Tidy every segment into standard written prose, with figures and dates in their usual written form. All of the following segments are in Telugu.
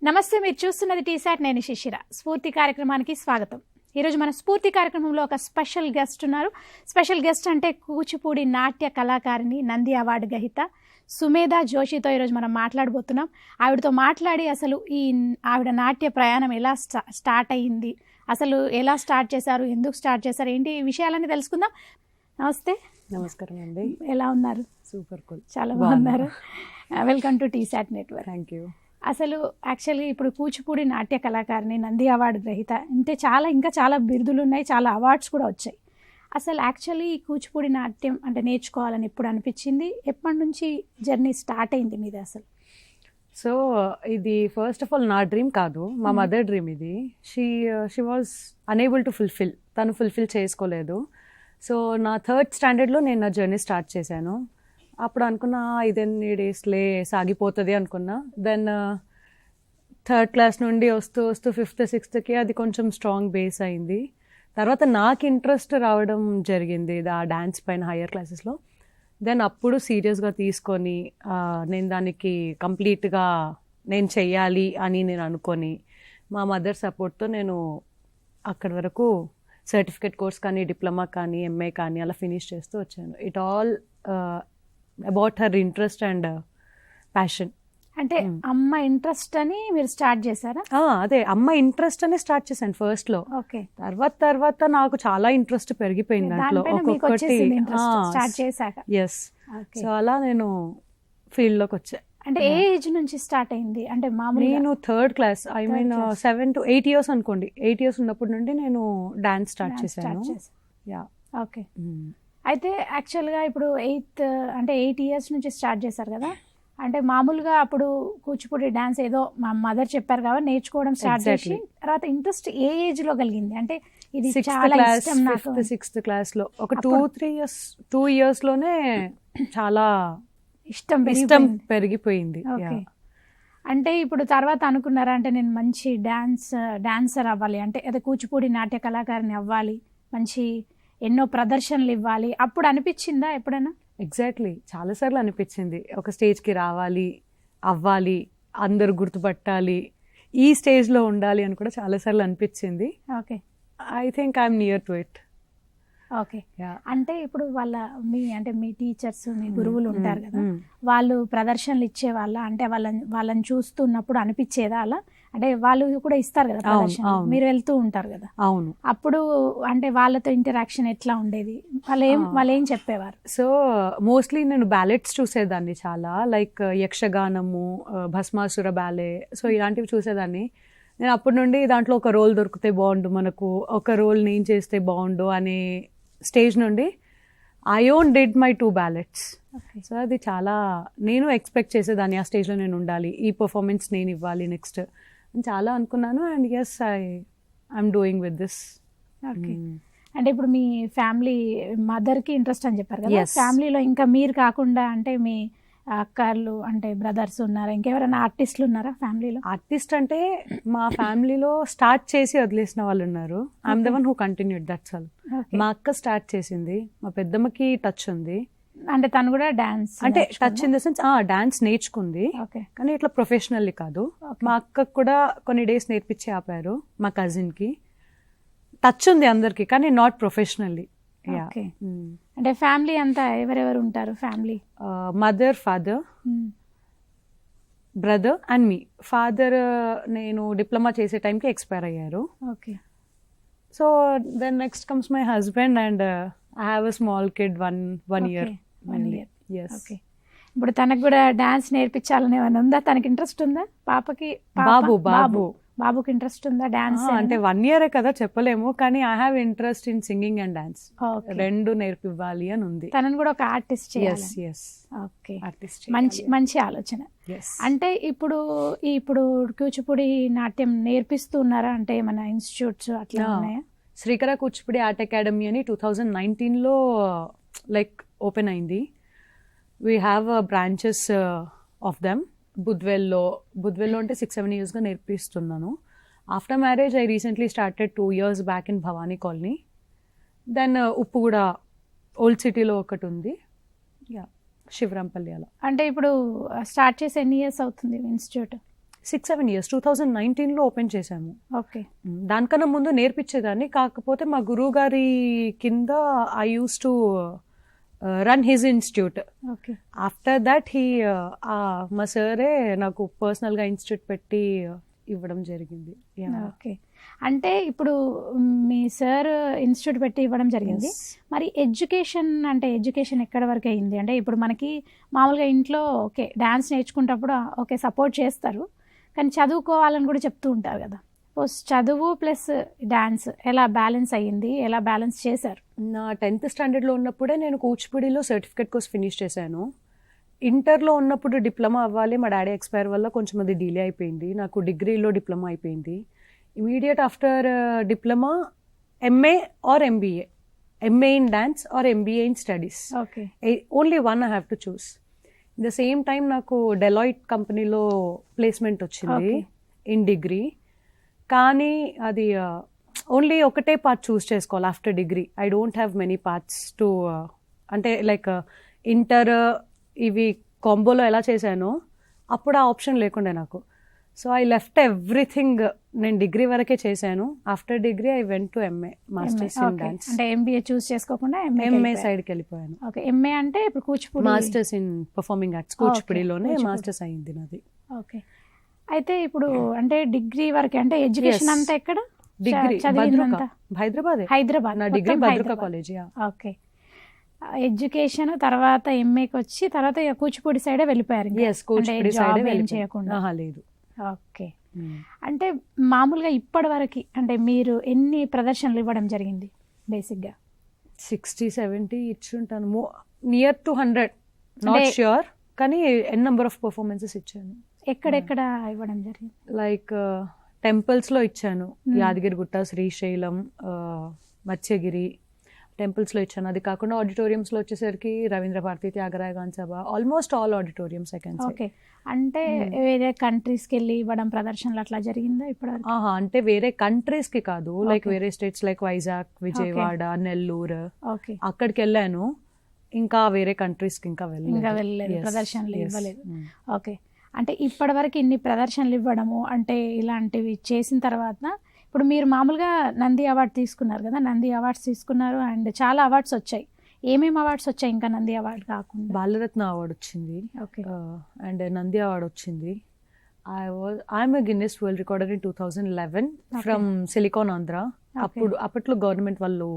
నమస్తే, మీరు చూస్తున్నది టీసాట్. నేను శిశిర. స్ఫూర్తి కార్యక్రమానికి స్వాగతం. ఈరోజు మన స్ఫూర్తి కార్యక్రమంలో ఒక స్పెషల్ గెస్ట్ ఉన్నారు. స్పెషల్ గెస్ట్ అంటే కూచిపూడి నాట్య కళాకారిణి, నంది అవార్డు గ్రహీత సుమేధా జోషితో ఈరోజు మనం మాట్లాడబోతున్నాం. ఆవిడతో మాట్లాడి అసలు ఆవిడ నాట్య ప్రయాణం ఎలా స్టార్ట్ అయ్యింది, అసలు ఎలా స్టార్ట్ చేశారు, ఎందుకు స్టార్ట్ చేశారు, ఏంటి ఈ విషయాలన్నీ తెలుసుకుందాం. నమస్తే. నమస్కారం అండి. ఎలా ఉన్నారు? సూపర్ కూల్, చాలా బాగున్నారు. Welcome to T-SAT network. Thank you. అసలు యాక్చువల్గా ఇప్పుడు కూచిపూడి నాట్య కళాకారిణి, నంది అవార్డు గ్రహీత, అంటే ఇంకా చాలా బిరుదులు ఉన్నాయి, చాలా అవార్డ్స్ కూడా వచ్చాయి. అసలు యాక్చువల్లీ ఈ కూచిపూడి నాట్యం అంటే నేర్చుకోవాలని ఎప్పుడు అనిపించింది? ఎప్పటి నుంచి జర్నీ స్టార్ట్ అయింది మీది అసలు? సో ఇది ఫస్ట్ ఆఫ్ ఆల్ నా డ్రీమ్ కాదు, మా మదర్ డ్రీమ్ ఇది. She was unable to fulfil, తను ఫుల్ఫిల్ చేసుకోలేదు. సో నా 3rd స్టాండర్డ్లో నేను నా జర్నీ స్టార్ట్ చేశాను. అప్పుడు అనుకున్నా ఇదెన్ని డేస్లే సాగిపోతుంది అనుకున్నా. దెన్ 3rd క్లాస్ నుండి వస్తూ 5th 6thకి అది కొంచెం స్ట్రాంగ్ బేస్ అయింది. తర్వాత నాకు ఇంట్రెస్ట్ రావడం జరిగింది ఆ డ్యాన్స్ పైన హయ్యర్ క్లాసెస్లో. దెన్ అప్పుడు సీరియస్గా తీసుకొని నేను దానికి కంప్లీట్గా నేను చెయ్యాలి అని నేను అనుకొని మా మదర్ సపోర్ట్తో నేను అక్కడి వరకు సర్టిఫికేట్ కోర్స్ కానీ, డిప్లొమా కానీ, ఎంఏ కానీ అలా ఫినిష్ చేస్తూ వచ్చాను. It all about her interest and passion. అంటే అమ్మ ఇంట్రెస్ట్ అని మీరు స్టార్ట్ చేశారా? అదే, అమ్మ ఇంట్రెస్ట్ అనే స్టార్ట్ చేశాను ఫస్ట్లో. ఓకే. తర్వాత నాకు చాలా ఇంట్రెస్ట్ పెరిగిపోయింది దాంట్లో ఒక్కొక్కటి. ఎస్. సో అలా నేను ఫీల్డ్లోకి వచ్చా. అంటే ఏ ఏజ్ నుంచి స్టార్ట్ అయింది? అంటే నేను 3rd class, I mean 7 to 8 years అనుకోండి. 8 years ఉన్నప్పటి నుండి నేను డాన్స్ స్టార్ట్ చేశాను. యా. ఓకే. అయితే యాక్చువల్గా ఇప్పుడు 8 years నుంచి స్టార్ట్ చేశారు కదా, అంటే మామూలుగా అప్పుడు కూచిపూడి డాన్స్ ఏదో మా మదర్ చెప్పారు కాబట్టి నేర్చుకోవడం స్టార్ట్ చేసి తర్వాత ఇంట్రెస్ట్ ఏ ఏజ్ లో కలిగింది? అంటే ఇది చాలా ఇష్టం నాకు. 6th క్లాస్లో ఒక 2 years లోనే చాలా ఇష్టం పెరిగిపోయింది. అంటే ఇప్పుడు తర్వాత అనుకున్నారా, అంటే నేను మంచి డాన్సర్ అవ్వాలి, అంటే అదే కూచిపూడి నాట్య కళాకారిని అవ్వాలి, మంచి ఎన్నో ప్రదర్శనలు ఇవ్వాలి, అప్పుడు అనిపించిందా ఎప్పుడైనా? ఎగ్జాక్ట్లీ, చాలాసార్లు అనిపించింది. ఒక స్టేజ్కి రావాలి, అవ్వాలి, అందరు గుర్తుపట్టాలి, ఈ స్టేజ్లో ఉండాలి అని కూడా చాలాసార్లు అనిపించింది. Okay. I think I'm near to it. Okay. అంటే ఇప్పుడు మీ టీచర్స్, మీ గురువులు ఉంటారు కదా, వాళ్ళు ప్రదర్శనలు ఇచ్చే వాళ్ళ, అంటే వాళ్ళని చూస్తున్నప్పుడు అనిపించేదా అలా? అంటే వాళ్ళు కూడా ఇస్తారు కదా ప్రదర్శన, మీరు వెళ్తూ ఉంటారు కదా. అవును. అప్పుడు అంటే వాళ్ళతో ఇంటరాక్షన్ ఎట్లా ఉండేది? వాళ్ళు ఏం చెప్పేవారు? సో మోస్ట్లీ నేను బ్యాలెట్స్ చూసేదాన్ని చాలా, లైక్ యక్షగానము, భస్మాసుర బ్యాలే, సో ఇలాంటివి చూసేదాన్ని. నేను అప్పటి నుండి దాంట్లో ఒక రోల్ దొరికితే బాగుండు, మనకు ఒక రోల్ నేను చేస్తే బాగుండు అనే స్టేజ్ నుండి I own did my 2 ballots. So అది చాలా నేను ఎక్స్పెక్ట్ చేసేదాన్ని, ఆ స్టేజ్లో నేను ఉండాలి, ఈ పర్ఫార్మెన్స్ నేను ఇవ్వాలి నెక్స్ట్ అని చాలా అనుకున్నాను. And yes, I'm doing with this. Okay. అంటే ఇప్పుడు మీ ఫ్యామిలీ మదర్కి ఇంట్రెస్ట్ అని చెప్పారు కదా, ఫ్యామిలీలో ఇంకా మీరు కాకుండా అంటే మీ అక్కలు అంటే బ్రదర్స్ ఉన్నారా, ఇంకెవరైనా ఆర్టిస్టులు ఉన్నారా ఫ్యామిలీలో? ఆర్టిస్ట్ అంటే మా ఫ్యామిలీలో స్టార్ట్ చేసి వదిలేసిన వాళ్ళు ఉన్నారు. I'm the one who continued, that's all. మా అక్క స్టార్ట్ చేసింది, మా పెద్దమ్మకి టచ్ ఉంది. అంటే తను కూడా డాన్స్, అంటే touch in the sense dance నేర్చుకుంది, కానీ ఇట్లా ప్రొఫెషనల్లీ కాదు. మా అక్కకు కూడా కొన్ని డేస్ నేర్పించి ఆపారు. మా కజిన్కి టచ్ ఉంది అందరికి, కానీ నాట్ ప్రొఫెషనల్లీ. అంటే ఫ్యామిలీ అంతా ఎవరెవరు ఉంటారు? Family mother, father, brother and me. Father నేను డిప్లొమా చేసే టైంకి ఎక్స్పైర్ అయ్యారు. Okay. So then next comes my husband and I have a small kid, one year. Yes. Okay. ఇప్పుడు తనకు కూడా డాన్స్ నేర్పించాలని ఏమైనా ఉందా? తనకి ఇంట్రెస్ట్ ఉందా? పాపకి బాబుకి ఇంట్రెస్ట్ ఉందా డాన్స్? అంటే 1 year కదా, చెప్పలేము, కానీ I have interest in singing and dance, రెండు నేర్పివ్వాలి అని ఉంది. తనని కూడా ఒక ఆర్టిస్ట్ చేయాలి. ఓకే. మంచి ఆలోచన. అంటే ఇప్పుడు కూచిపూడి నాట్యం నేర్పిస్తూ ఉన్నారా? అంటే ఏమైనా ఇన్స్టిట్యూట్స్ అట్లా ఉన్నాయా? శ్రీకర కూచిపూడి ఆర్ట్ అకాడమీ అని 2019లో లైక్ ఓపెన్ అయింది. We have branches of them. బుద్వేల్లో అంటే 6-7 yearsగా నేర్పిస్తున్నాను. After marriage I recently started 2 years back in Bhavani colony. Then Uppuguda old సిటీలో ఒకటి ఉంది, శివరాంపల్లి అలా. అంటే ఇప్పుడు స్టార్ట్ చేసి ఎన్ని ఇయర్స్ అవుతుంది ఇన్స్టిట్యూట్? 6-7 years 2019లో ఓపెన్ చేశాము. ఓకే. దానికన్నా ముందు నేర్పించేదాన్ని, కాకపోతే మా గురువు గారి కింద I use to run his institute. Okay. After that మా సారే నాకు పర్సనల్గా ఇన్స్టిట్యూట్ పెట్టి ఇవ్వడం జరిగింది. ఓకే. అంటే ఇప్పుడు మీ సార్ ఇన్స్టిట్యూట్ పెట్టి ఇవ్వడం జరిగింది. మరి ఎడ్యుకేషన్ ఎక్కడ వరకు అయింది? అంటే ఇప్పుడు మనకి మామూలుగా ఇంట్లో ఓకే డ్యాన్స్ నేర్చుకునేటప్పుడు ఓకే సపోర్ట్ చేస్తారు, కానీ చదువుకోవాలని కూడా చెప్తూ ఉంటారు కదా. చదువు ప్లస్ డాన్స్ ఎలా బ్యాలెన్స్ అయ్యింది, ఎలా బ్యాలెన్స్ చేశారు? నా 10th స్టాండర్డ్లో ఉన్నప్పుడే నేను కూచిపూడిలో సర్టిఫికేట్ కోర్స్ ఫినిష్ చేశాను. ఇంటర్లో ఉన్నప్పుడు డిప్లొమా అవ్వాలి, మా డాడీ ఎక్స్పైర్ వల్ల కొంచెం అది డిలే అయిపోయింది. నాకు డిగ్రీలో డిప్లొమా అయిపోయింది. Immediate after diploma MA or MBA, MA in dance or MBA in studies. Okay. Only one I have to choose. In the same time నాకు డెలాయిట్ కంపెనీలో ప్లేస్మెంట్ వచ్చింది ఇన్ డిగ్రీ. కానీ అది ఓన్లీ ఒకటే పార్ట్ చూస్ చేసుకోవాలి after degree. I don't have many parts to, అంటే లైక్ ఇంటర్ ఇవి కాంబోలో ఎలా చేశానో అప్పుడు ఆ ఆప్షన్ లేకుండే నాకు. So I left everything. నేను డిగ్రీ వరకే చేశాను. After degree I went to MA masters in dance. అంటే ఎంబీఏ చూస్ చేసుకోకుండా ఎంఏ సైడ్కి వెళ్ళిపోయాను. ఓకే. ఎంఏ అంటే ఇప్పుడు Kuchipudi masters in performing arts కూచిపూడిలోనే మాస్టర్స్ అయింది నాది. ఓకే. అయితే ఇప్పుడు అంటే డిగ్రీ వరకే, అంటే ఎడ్యుకేషన్ అంతా ఎక్కడ? డిగ్రీ హైదరాబాద్. నా డిగ్రీ భద్రకా కాలేజ్. ఓకే. ఎడ్యుకేషన్ తర్వాత ఎంఏకి వచ్చి తర్వాత కూచిపూడి సైడే వెళ్ళిపోయారు? కూచిపూడి సైడ్ చేయకుండా లేదు. ఓకే. అంటే మామూలుగా ఇప్పటి వరకు అంటే మీరు ఎన్ని ప్రదర్శనలు ఇవ్వడం జరిగింది? బేసిక్గా 60-70 ఇచ్చుంటాను, నియర్ టు 100, నాట్ ష్యూర్, కానీ ఎన్ నెంబర్ ఆఫ్ పర్ఫార్మెన్సెస్ ఇచ్చాను. ఎక్కడెక్కడ ఇవ్వడం జరిగింది? లైక్ టెంపుల్స్లో ఇచ్చాను, యాదగిరిగుట్ట, శ్రీశైలం, మత్స్యగిరి టెంపుల్స్లో ఇచ్చాను. అది కాకుండా ఆడిటోరియంస్లో వచ్చేసరికి రవీంద్ర భారతి, త్యాగరాయ గాన సభ, almost all auditoriums I can say. Okay. అంటే వేరే కంట్రీస్కి వెళ్ళి ఇవ్వడం ప్రదర్శనలు అట్లా జరిగిందా ఇప్పుడు? అంటే వేరే కంట్రీస్కి కాదు, లైక్ వేరే స్టేట్స్ లైక్ వైజాగ్, విజయవాడ, నెల్లూరు, అక్కడికి వెళ్ళాను. ఇంకా వేరే కంట్రీస్కి ఇంకా వెళ్ళలేదు, ప్రదర్శనలు ఇవ్వలేదు. ఓకే. అంటే ఇప్పటి వరకు ఇన్ని ప్రదర్శనలు ఇవ్వడము అంటే ఇలాంటివి చేసిన తర్వాత ఇప్పుడు మీరు మామూలుగా నంది అవార్డు తీసుకున్నారు కదా, నంది అవార్డ్స్ తీసుకున్నారు అండ్ చాలా అవార్డ్స్ వచ్చాయి. ఏమేమి అవార్డ్స్ వచ్చాయి ఇంకా నంది అవార్డు కాకుండా? బాలరత్న అవార్డు వచ్చింది. ఓకే. అండ్ నంది అవార్డు వచ్చింది. I'm a Guinness world recorder in 2011 from Silicon Andhra. అప్పట్లో గవర్నమెంట్ వాళ్ళు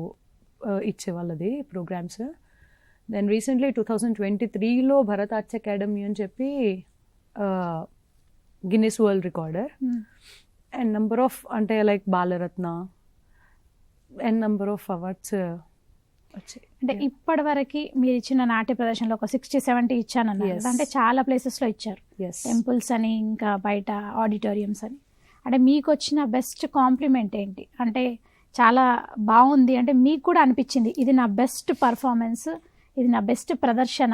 ఇచ్చేవాళ్ళది ప్రోగ్రామ్స్. దెన్ రీసెంట్లీ 2023లో భరత్ ఆర్ట్స్ అకాడమీ అని చెప్పి Guinness world recorder. And number of అంటే like Balaratna and number of awards వచ్చాయి. అంటే ఇప్పటి వరకు మీరు ఇచ్చిన నాట్య ప్రదర్శనలో ఒక 60-70 ఇచ్చానన్నారు, అంటే చాలా ప్లేసెస్లో ఇచ్చారు, టెంపుల్స్ అని ఇంకా బయట ఆడిటోరియంస్ అని. అంటే మీకు వచ్చిన బెస్ట్ కాంప్లిమెంట్ ఏంటి? అంటే చాలా బాగుంది అంటే మీకు కూడా అనిపించింది ఇది నా బెస్ట్ పర్ఫార్మెన్స్, ఇది నా బెస్ట్ ప్రదర్శన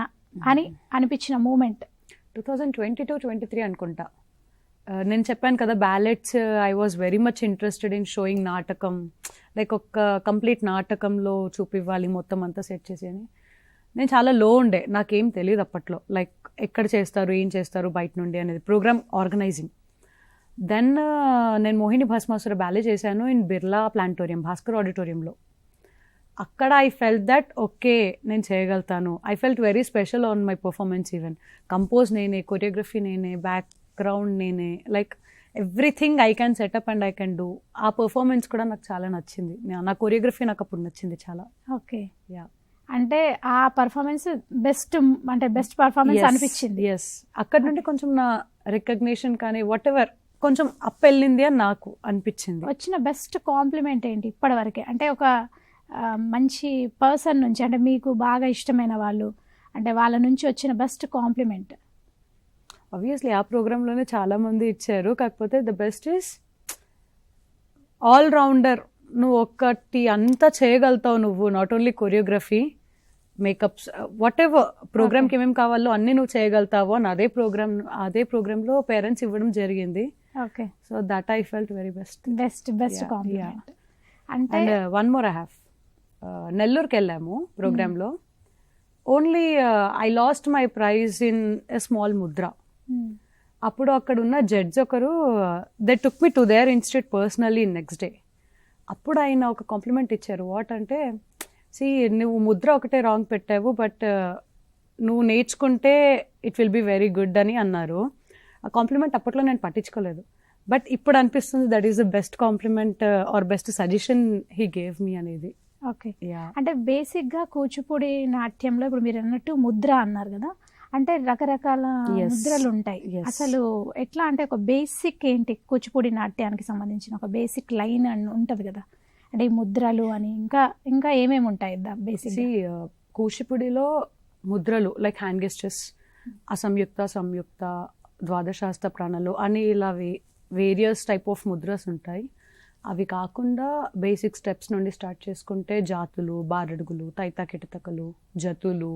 అని అనిపించిన మూమెంట్? 2022-23 అనుకుంటా. నేను చెప్పాను కదా ballots, I was very much interested in sowing నాటకం, లైక్ ఒక కంప్లీట్ నాటకంలో చూపివ్వాలి మొత్తం అంతా సెట్ చేసి అని. నేను చాలా లో ఉండే, నాకేం తెలియదు అప్పట్లో, లైక్ ఎక్కడ చేస్తారు, ఏం చేస్తారు బయట నుండి అనేది, ప్రోగ్రామ్ ఆర్గనైజింగ్. దెన్ నేను మోహిని భస్మాసుర బ్యాలే చేశాను ఇన్ బిర్లా ప్లాంటోరియం, భాస్కర్ ఆడిటోరియంలో. అక్కడ ఐ ఫెల్ట్ దట్ ఓకే నేను చేయగలుగుతాను. I felt very special on my performance. Even compose నేనే, కొరియోగ్రఫీ నేనే, బ్యాక్గ్రౌండ్ నేనే, like everything I can set up and I can do. ఆ పర్ఫార్మెన్స్ కూడా నాకు చాలా నచ్చింది. నా కొరియోగ్రఫీ నాకు అప్పుడు నచ్చింది చాలా. ఓకే. యా, అంటే ఆ పర్ఫార్మెన్స్ బెస్ట్, అంటే బెస్ట్ పర్ఫార్మెన్స్ అనిపించింది. ఎస్, అక్కడ నుండి కొంచెం నా రికగ్నిషన్ కానీ వాట్ ఎవర్ కొంచెం అప్ వెళ్ళింది అని నాకు అనిపించింది. వచ్చిన బెస్ట్ కాంప్లిమెంట్ ఏంటి ఇప్పటి వరకే? అంటే ఒక మంచి పర్సన్ నుంచి, అంటే మీకు బాగా ఇష్టమైన వాళ్ళు, అంటే వాళ్ళ నుంచి వచ్చిన బెస్ట్ కాంప్లిమెంట్? ఆబ్వియస్లీ ఆ ప్రోగ్రాంలోనే చాలా మంది ఇచ్చారు, కాకపోతే the best is all rounder. నువ్వు ఒక్కటి అంతా చేయగలుగుతావు నువ్వు, not only choreography, makeups, what ever ప్రోగ్రామ్కి ఏమేమి కావాలో అన్నీ నువ్వు చేయగలుగుతావు అని అదే ప్రోగ్రాంలో పేరెంట్స్ ఇవ్వడం జరిగింది. Okay. So that I felt very best compliment. అంటే వన్ మోర్ ఐ హ్యావ్. నెల్లూరుకి వెళ్ళాము ప్రోగ్రాంలో. Only I lost my prize in a small ముద్ర. అప్పుడు అక్కడ ఉన్న జడ్జ్ ఒకరు they took me to their institute personally next day. అప్పుడు ఆయన ఒక కాంప్లిమెంట్ ఇచ్చారు. వాట్ అంటే, నువ్వు ముద్ర ఒకటే రాంగ్ పెట్టావు, బట్ నువ్వు నేర్చుకుంటే it will be very good అని అన్నారు. ఆ కాంప్లిమెంట్ అప్పట్లో నేను పట్టించుకోలేదు, బట్ ఇప్పుడు అనిపిస్తుంది that is the best compliment or best suggestion he gave me అనేది. ఓకే, అంటే బేసిక్గా కూచిపూడి నాట్యంలో ఇప్పుడు మీరు అన్నట్టు ముద్ర అన్నారు కదా, అంటే రకరకాల ముద్రలు ఉంటాయి. అసలు ఎట్లా అంటే ఒక బేసిక్ ఏంటి కూచిపూడి నాట్యానికి సంబంధించిన ఒక బేసిక్ లైన్ అని ఉంటుంది కదా, అంటే ఈ ముద్రలు అని ఇంకా ఏమేమి ఉంటాయి బేసిక్? కూచిపూడిలో ముద్రలు లైక్ హ్యాండ్ గెస్టర్స్, అసంయుక్త, సంయుక్త, ద్వాదశాస్త ప్రాణాలు అని ఇలా వేరియస్ టైప్ ఆఫ్ ముద్రస్ ఉంటాయి. అవి కాకుండా బేసిక్ స్టెప్స్ నుండి స్టార్ట్ చేసుకుంటే జాతులు, బారడుగులు, తైతా కిటతకలు, జతులు,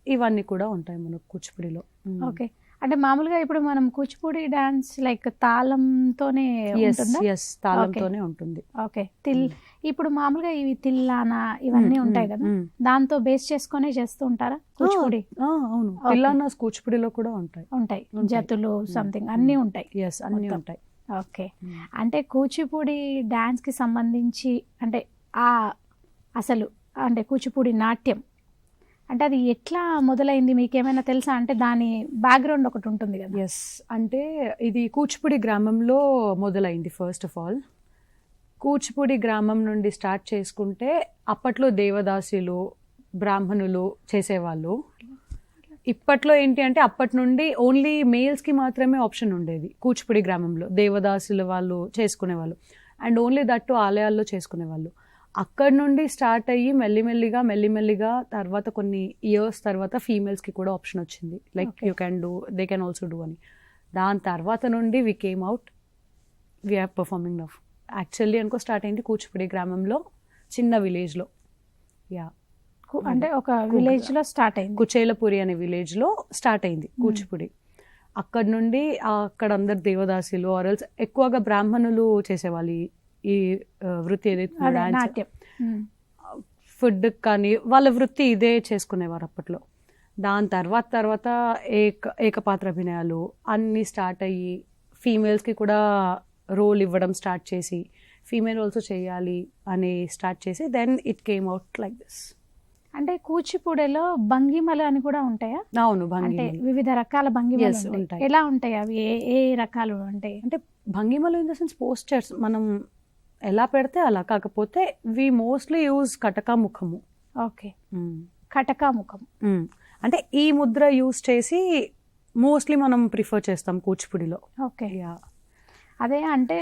ఇవన్నీ కూడా ఉంటాయి మనకు కూచిపూడిలో. ఓకే, అంటే మామూలుగా ఇప్పుడు మనం కూచిపూడి డాన్స్ లైక్ తాళంతోనే తాళంతోనే ఉంటుంది. ఓకే, ఇప్పుడు మామూలుగా ఇవి తిల్లానా ఇవన్నీ ఉంటాయి కదా, దాంతో బేస్ చేసుకునే చేస్తూ ఉంటారా కూచిపూడి? అవును, తిల్లానాస్ కూచిపూడిలో కూడా ఉంటాయి. జతులు సంథింగ్ అన్నీ ఉంటాయి. అన్నీ ఉంటాయి. ఓకే, అంటే కూచిపూడి డాన్స్ కి సంబంధించి అంటే అసలు అంటే కూచిపూడి నాట్యం అంటే అది ఎట్లా మొదలైంది మీకేమైనా తెలుసా? అంటే దాని బ్యాక్గ్రౌండ్ ఒకటి ఉంటుంది కదా. అంటే ఇది కూచిపూడి గ్రామంలో మొదలైంది. ఫస్ట్ ఆఫ్ ఆల్ కూచిపూడి గ్రామం నుండి స్టార్ట్ చేసుకుంటే అప్పట్లో దేవదాసులు, బ్రాహ్మణులు చేసేవాళ్ళు. ఇప్పట్లో ఏంటి అంటే అప్పటి నుండి ఓన్లీ మేల్స్కి మాత్రమే ఆప్షన్ ఉండేది కూచిపూడి గ్రామంలో. దేవదాసులు వాళ్ళు చేసుకునేవాళ్ళు, అండ్ ఓన్లీ దట్టు ఆలయాల్లో చేసుకునేవాళ్ళు. అక్కడ నుండి స్టార్ట్ అయ్యి మెల్లిమెల్లిగా తర్వాత కొన్ని ఇయర్స్ తర్వాత ఫీమేల్స్కి కూడా ఆప్షన్ వచ్చింది, like you can do, they can also do అని. దాని తర్వాత నుండి we came out, we're performing now. Actually అనుకో స్టార్ట్ అయింది కూచిపూడి గ్రామంలో, చిన్న విలేజ్లో. అంటే ఒక విలేజ్లో స్టార్ట్ అయింది, కుచేలపురి అనే విలేజ్లో స్టార్ట్ అయింది కూచిపూడి. అక్కడ నుండి అక్కడ అందరు దేవదాసులు ఆరల్స్ ఎక్కువగా బ్రాహ్మణులు చేసేవాళ్ళు ఈ వృత్తి ఏదైతే ఫుడ్ కానీ వాళ్ళ వృత్తి ఇదే చేసుకునేవారు అప్పట్లో. దాని తర్వాత ఏకపాత్ర అభినయాలు అన్నీ స్టార్ట్ అయ్యి ఫీమేల్స్కి కూడా రోల్ ఇవ్వడం స్టార్ట్ చేసి ఫీమేల్ ఆల్సో చేయాలి అని స్టార్ట్ చేసి then it came out like this. అంటే కూచిపూడిలో భంగిమలు అని కూడా ఉంటాయా? అవును, అంటే వివిధ రకాల భంగిమలు ఉంటాయి. ఎలా ఉంటాయి అవి? ఏ రకాలు అంటే భంగిమలు ఇన్ ద సెన్స్ పోస్చర్స్ మనం ఎలా పెడితే అలా, కాకపోతే వి మోస్ట్లీ యూజ్ కటకాముఖము. ఓకే, కటకాముఖం అంటే ఈ ముద్ర యూజ్ చేసి మోస్ట్లీ మనం ప్రిఫర్ చేస్తాం కూచిపూడిలో. ఓకే, అదే అంటే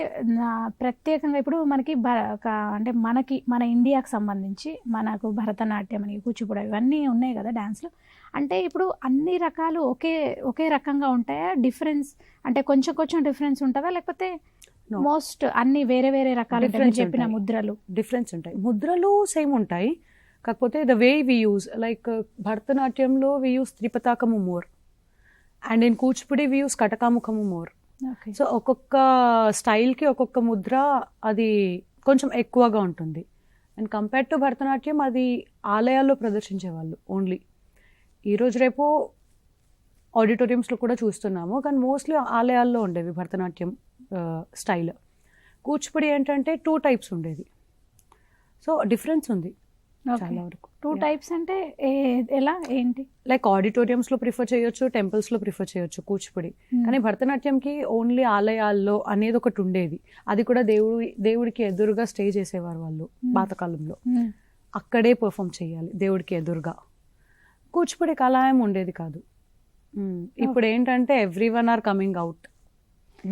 ప్రత్యేకంగా ఇప్పుడు మనకి అంటే మన ఇండియాకి సంబంధించి మనకు భరతనాట్యం అని, కూచిపూడి ఇవన్నీ ఉన్నాయి కదా డాన్స్లో. అంటే ఇప్పుడు అన్ని రకాలు ఒకే రకంగా ఉంటాయా? డిఫరెన్స్ అంటే కొంచెం డిఫరెన్స్ ఉంటుందా, లేకపోతే మోస్ట్ అన్ని వేరే రకాలు చెప్పిన ముద్రలు డిఫరెన్స్ ఉంటాయి? ముద్రలు సేమ్ ఉంటాయి, కాకపోతే the way we use, like భరతనాట్యంలో వి యూజ్ త్రిపతాకము more, and in Kuchipudi we use కటకాముఖము మోర్. సో ఒక్కొక్క స్టైల్కి ఒక్కొక్క ముద్ర అది కొంచెం ఎక్కువగా ఉంటుంది. అండ్ కంపేర్ టు భరతనాట్యం అది ఆలయాల్లో ప్రదర్శించేవాళ్ళు ఓన్లీ. ఈరోజు రేపు ఆడిటోరియంస్లో కూడా చూస్తున్నాము, కానీ మోస్ట్లీ ఆలయాల్లో ఉండేవి భరతనాట్యం స్టైల్. కూచిపూడి ఏంటంటే 2 టైప్స్ ఉండేది, సో డిఫరెన్స్ ఉంది చాలా వరకు. 2 టైప్స్ అంటే ఎలా ఏంటి? లైక్ ఆడిటోరియంస్లో ప్రిఫర్ చేయొచ్చు, టెంపుల్స్లో ప్రిఫర్ చేయొచ్చు కూచిపూడి. కానీ భరతనాట్యంకి ఓన్లీ ఆలయాల్లో అనేది ఒకటి ఉండేది, అది కూడా దేవుడికి ఎదురుగా స్టే చేసేవారు వాళ్ళు పాతకాలంలో. అక్కడే పర్ఫామ్ చేయాలి దేవుడికి ఎదురుగా. కూచిపూడికి అలా ఏం ఉండేది కాదు. ఇప్పుడు ఏంటంటే everyone are coming out,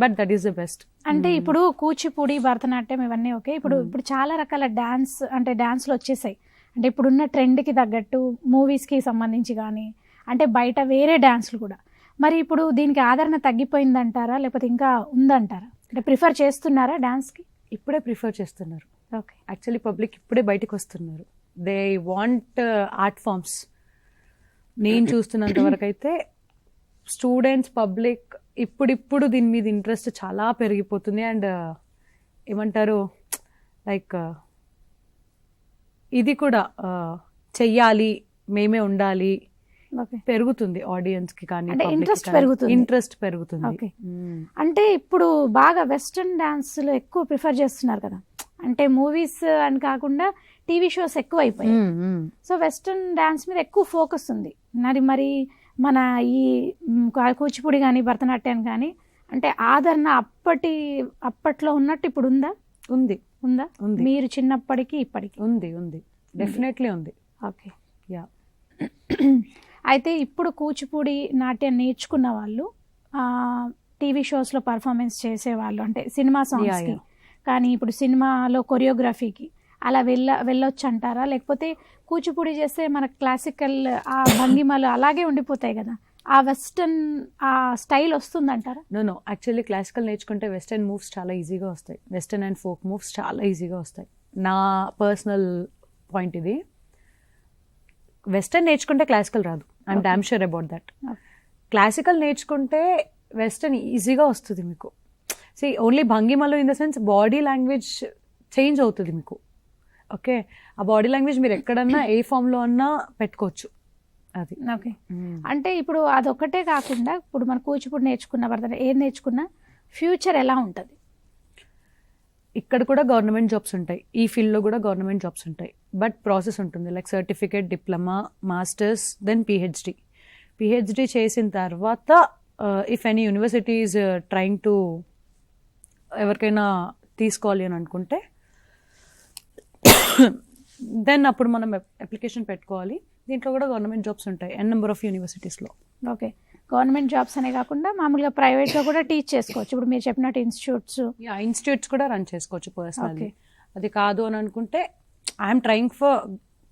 but that is the best. అంటే ఇప్పుడు కూచిపూడి, భరతనాట్యం ఇవన్నీ ఓకే. ఇప్పుడు చాలా రకాల డాన్స్లు వచ్చేసాయి. అంటే ఇప్పుడున్న ట్రెండ్కి తగ్గట్టు మూవీస్కి సంబంధించి కానీ, అంటే బయట వేరే డాన్స్లు కూడా. మరి ఇప్పుడు దీనికి ఆదరణ తగ్గిపోయిందంటారా, లేకపోతే ఇంకా ఉందంటారా? అంటే ప్రిఫర్ చేస్తున్నారా డాన్స్కి? ఇప్పుడే ప్రిఫర్ చేస్తున్నారు. ఓకే, యాక్చువల్లీ పబ్లిక్ ఇప్పుడే బయటకు వస్తున్నారు. They want art forms. నేను చూస్తున్నంత వరకు అయితే స్టూడెంట్స్, పబ్లిక్ ఇప్పుడు దీని మీద ఇంట్రెస్ట్ చాలా పెరిగిపోతుంది. అండ్ ఏమంటారు, లైక్ ఇది కూడా చెయ్యాలి, మేమే ఉండాలి, ఓకే పెరుగుతుంది ఆడియన్స్ కి కానీ అంటే ఇంట్రెస్ట్ పెరుగుతుంది. ఇంట్రెస్ట్ పెరుగుతుంది. ఓకే. అంటే ఇప్పుడు బాగా వెస్టర్న్ డాన్స్లు ఎక్కువ ప్రిఫర్ చేస్తున్నారు కదా, అంటే మూవీస్ అని కాకుండా టీవీ షోస్ ఎక్కువ అయిపోయాయి. సో వెస్టర్న్ డాన్స్ మీద ఎక్కువ ఫోకస్ ఉంది. మరి మన ఈ కూచిపూడి కానీ భరతనాట్యం కానీ అంటే ఆదరణ అప్పట్లో ఉన్నట్టు ఇప్పుడు ఉందా? ఉంది. మీరు చిన్నప్పటికి ఇప్పటికి ఉంది డెఫినెట్లీ ఉంది. ఓకే. యా. అయితే ఇప్పుడు కూచిపూడి నాట్యం నేర్చుకున్న వాళ్ళు టీవీ షోస్లో పర్ఫార్మెన్స్ చేసేవాళ్ళు, అంటే సినిమా సాంగ్స్కి కానీ ఇప్పుడు సినిమాలో కొరియోగ్రఫీకి అలా వెళ్ళొచ్చు అంటారా? లేకపోతే కూచిపూడి చేస్తే మన క్లాసికల్ ఆ భంగిమలు అలాగే ఉండిపోతాయి కదా, ఆ వెస్టర్న్ ఆ స్టైల్ వస్తుందంటారా? నో యాక్చువల్లీ క్లాసికల్ నేర్చుకుంటే వెస్టర్న్ మూవ్స్ చాలా ఈజీగా వస్తాయి. వెస్టర్న్ అండ్ ఫోక్ మూవ్స్ చాలా ఈజీగా వస్తాయి. నా పర్సనల్ పాయింట్ ఇది. వెస్టర్న్ నేర్చుకుంటే క్లాసికల్ రాదు. I'm damn sure about that. Classical నేర్చుకుంటే వెస్టర్న్ ఈజీగా వస్తుంది మీకు. సి ఓన్లీ భంగిమలు in the sense body language change అవుతుంది మీకు. ఓకే, ఆ బాడీ లాంగ్వేజ్ మీరు ఎక్కడన్నా ఏ ఫామ్లో అన్నా పెట్టుకోవచ్చు. అది ఓకే. అంటే ఇప్పుడు అదొక్కటే కాకుండా ఇప్పుడు మన కూచిపూడి నేర్చుకున్న ఏది నేర్చుకున్నా ఫ్యూచర్ ఎలా ఉంటుంది? ఇక్కడ కూడా గవర్నమెంట్ జాబ్స్ ఉంటాయి, ఈ ఫీల్డ్లో కూడా గవర్నమెంట్ జాబ్స్ ఉంటాయి. బట్ ప్రాసెస్ ఉంటుంది, like certificate, diploma, masters, then PhD చేసిన తర్వాత if any university is trying to ఎవరికైనా తీసుకోవాలి అని అనుకుంటే దెన్ అప్పుడు మనం అప్లికేషన్ పెట్టుకోవాలి. దీంట్లో కూడా గవర్నమెంట్ జాబ్స్ ఉంటాయి నెంబర్ ఆఫ్ యూనివర్సిటీస్లో. ఓకే. గవర్నమెంట్ జాబ్స్ అనే కాకుండా మామూలుగా ప్రైవేట్లో కూడా టీచ్ చేసుకోవచ్చు. ఇప్పుడు మీరు చెప్పినట్టు ఇన్స్టిట్యూట్స్ కూడా రన్ చేసుకోవచ్చు పర్సనల్లీ. అది కాదు అని అనుకుంటే ఐఎమ్ ట్రయింగ్ ఫర్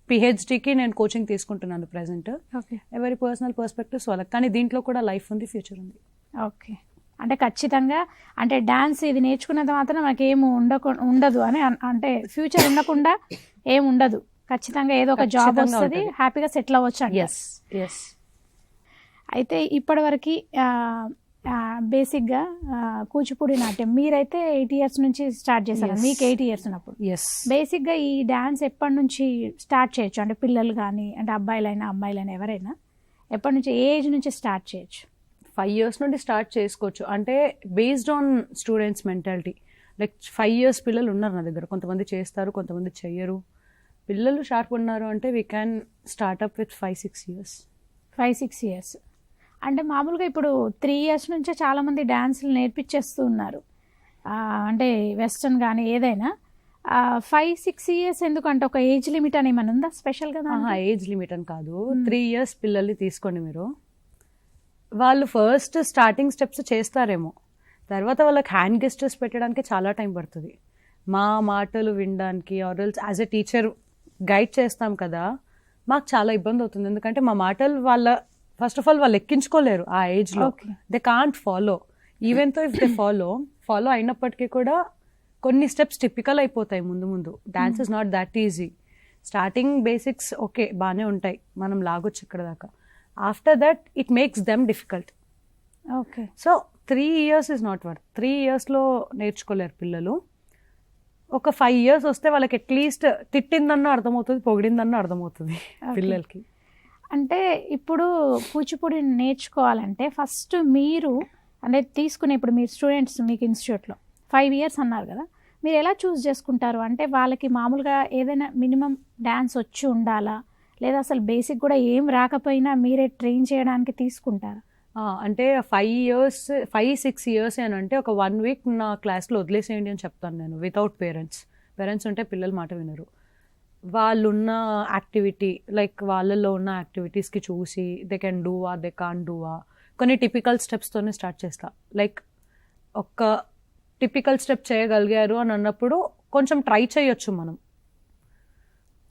పిహెచ్డికి నేను కోచింగ్ తీసుకుంటున్నాను ప్రెసెంట్. ఓకే. ఎవరి పర్సనల్ పర్స్పెక్టివ్స్ వాళ్ళకి, కానీ దీంట్లో కూడా లైఫ్ ఉంది, ఫ్యూచర్ ఉంది. ఓకే. అంటే ఖచ్చితంగా అంటే డాన్స్ ఇది నేర్చుకున్నంత మాత్రం మనకి ఏమి ఉండదు అని అంటే ఫ్యూచర్ ఉండకుండా ఏమి ఉండదు. ఖచ్చితంగా ఏదో ఒక జాబ్ వస్తుంది, హ్యాపీగా సెటిల్ అవ్వచ్చు అండి. అయితే ఇప్పటివరకు బేసిక్గా కూచిపూడి నాట్యం మీరైతే 8 years నుంచి స్టార్ట్ చేశారు. మీకు 8 years ఉన్నప్పుడు బేసిక్గా ఈ డాన్స్ ఎప్పటి నుంచి స్టార్ట్ చేయొచ్చు? అంటే పిల్లలు కానీ అంటే అబ్బాయిలైనా అమ్మాయిలైనా ఎవరైనా ఎప్పటి నుంచి, ఏ ఏజ్ నుంచి స్టార్ట్ చేయొచ్చు? 5 years నుండి స్టార్ట్ చేసుకోవచ్చు. అంటే based on students mentality. Like 5 years పిల్లలు ఉన్నారు నా దగ్గర, కొంతమంది చేస్తారు, కొంతమంది చెయ్యరు. పిల్లలు షార్ప్ ఉన్నారు అంటే we can startup with 5-6 years. 5-6 years అంటే మామూలుగా ఇప్పుడు 3 years నుంచే చాలామంది డాన్సులు నేర్పించేస్తూ ఉన్నారు, అంటే వెస్టర్న్ కానీ ఏదైనా. 5-6 years ఎందుకంటే ఒక ఏజ్ లిమిట్ అని ఏమైనా ఉందా స్పెషల్గా? ఏజ్ లిమిట్ అని కాదు, 3 years పిల్లల్ని తీసుకోండి మీరు. వాళ్ళు ఫస్ట్ స్టార్టింగ్ స్టెప్స్ చేస్తారేమో, తర్వాత వాళ్ళకి హ్యాండ్ గెస్టర్స్ పెట్టడానికి చాలా టైం పడుతుంది. మా మాటలు వినడానికి ఆర్ఎల్స్ యాజ్ ఎ టీచర్ గైడ్ చేస్తాం కదా, మాకు చాలా ఇబ్బంది అవుతుంది. ఎందుకంటే మా మాటలు ఫస్ట్ ఆఫ్ ఆల్ వాళ్ళు ఎక్కించుకోలేరు ఆ ఏజ్లో. They can't follow. ఈవెన్ తో ఇఫ్ దే ఫాలో అయినప్పటికీ కూడా కొన్ని స్టెప్స్ టిపికల్ అయిపోతాయి ముందు. Dance is not that easy. Starting basics okay బాగానే ఉంటాయి, మనం లాగొచ్చు ఇక్కడ దాకా. After that it makes them difficult. Okay. So 3 years is not worth. 3 yearsలో నేర్చుకోలేరు పిల్లలు. ఒక 5 years వస్తే వాళ్ళకి అట్లీస్ట్ తిట్టిందన్నా అర్థమవుతుంది, పొగిడిందన్నా అర్థమవుతుంది పిల్లలకి. అంటే ఇప్పుడు కూచిపూడి నేర్చుకోవాలంటే ఫస్ట్ మీరు అంటే తీసుకునే, ఇప్పుడు మీరు స్టూడెంట్స్ మీకు ఇన్స్టిట్యూట్లో 5 years అన్నారు కదా, మీరు ఎలా చూస్ చేసుకుంటారు? అంటే వాళ్ళకి మామూలుగా ఏదైనా మినిమం డాన్స్ వచ్చి ఉండాలా, లేదా అసలు బేసిక్ కూడా ఏం రాకపోయినా మీరే ట్రైన్ చేయడానికి తీసుకుంటారా? అంటే 5-6 years అని అంటే ఒక 1 week నా క్లాస్లో వదిలేసేయండి అని చెప్తాను నేను, వితౌట్ పేరెంట్స్ ఉంటే పిల్లల మాట వినరు. వాళ్ళున్న యాక్టివిటీ, లైక్ వాళ్ళల్లో ఉన్న యాక్టివిటీస్కి చూసి they can do or, they can do or, కొన్ని టిపికల్ స్టెప్స్తోనే స్టార్ట్ చేస్తా. లైక్ ఒక టిపికల్ స్టెప్ చేయగలిగారు అని అన్నప్పుడు కొంచెం ట్రై చేయొచ్చు మనం.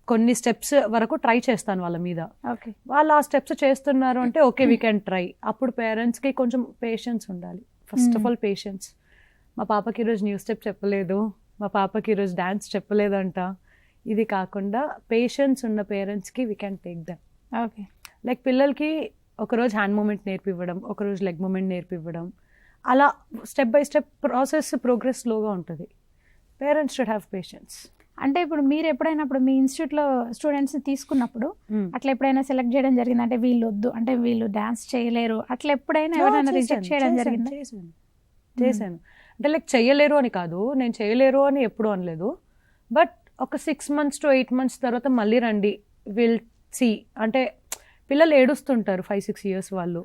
కొన్ని స్టెప్స్ వరకు ట్రై చేస్తాను వాళ్ళ మీద. ఓకే. వాళ్ళు ఆ స్టెప్స్ చేస్తున్నారు అంటే ఓకే వీ కెన్ ట్రై. అప్పుడు పేరెంట్స్కి కొంచెం పేషెన్స్ ఉండాలి. First of all patience. మా పాపకి ఈరోజు న్యూ స్టెప్ చెప్పలేదు, మా పాపకి ఈరోజు డాన్స్ చెప్పలేదంట, ఇది కాకుండా పేషెన్స్ ఉన్న పేరెంట్స్కి we can take them. Okay. Like పిల్లలకి ఒకరోజు హ్యాండ్ మూమెంట్ నేర్పివ్వడం, ఒకరోజు లెగ్ మూమెంట్ నేర్పివ్వడం, అలా స్టెప్ బై స్టెప్ ప్రోగ్రెస్ స్లోగా ఉంటుంది. Parents should have patience. అంటే ఇప్పుడు మీరు ఎప్పుడైనా ఇప్పుడు మీ ఇన్స్టిట్యూట్లో స్టూడెంట్స్ని తీసుకున్నప్పుడు అట్లా ఎప్పుడైనా సెలెక్ట్ చేయడం జరిగింది, అంటే వీళ్ళు వద్దు, అంటే వీళ్ళు డాన్స్ చేయలేరు, అట్లా ఎప్పుడైనా ఎవరైనా రిజెక్ట్ చేయడం జరిగింది? చేశాను. అంటే లైక్ చెయ్యలేరు అని కాదు, నేను చేయలేరు అని ఎప్పుడు అనలేదు. బట్ ఒక 6 months to 8 months తర్వాత మళ్ళీ రండి, విల్ సీ. అంటే పిల్లలు ఏడుస్తుంటారు 5-6 years వాళ్ళు.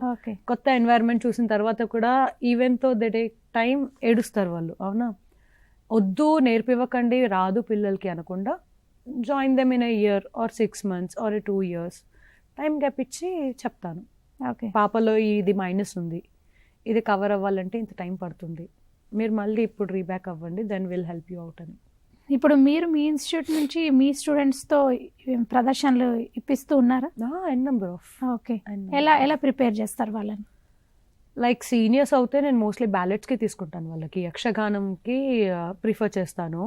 కొత్త ఎన్వైరన్మెంట్ చూసిన తర్వాత కూడా ఈవెన్ తో దే టేక్ టైం ఏడుస్తారు వాళ్ళు. అవునా, వద్దు నేర్పివ్వకండి, రాదు పిల్లలకి అనకుండా join them in a year or 6 months or 2 years time gap ఇచ్చి చెప్తాను. పాపలో ఇది మైనస్ ఉంది, ఇది కవర్ అవ్వాలంటే ఇంత టైం పడుతుంది, మీరు మళ్ళీ ఇప్పుడు రీబ్యాక్ అవ్వండి, then will help you out అని. ఇప్పుడు మీరు మీ ఇన్స్టిట్యూట్ నుంచి మీ స్టూడెంట్స్తో ప్రదర్శనలు ఇప్పిస్తూ ఉన్నారా? Number of. ఓకే, ఎలా ప్రిపేర్ చేస్తారు వాళ్ళని? లైక్ సీనియర్స్ అవుతే నేను మోస్ట్లీ బ్యాలెట్స్కి తీసుకుంటాను, వాళ్ళకి యక్షగానంకి ప్రిఫర్ చేస్తాను.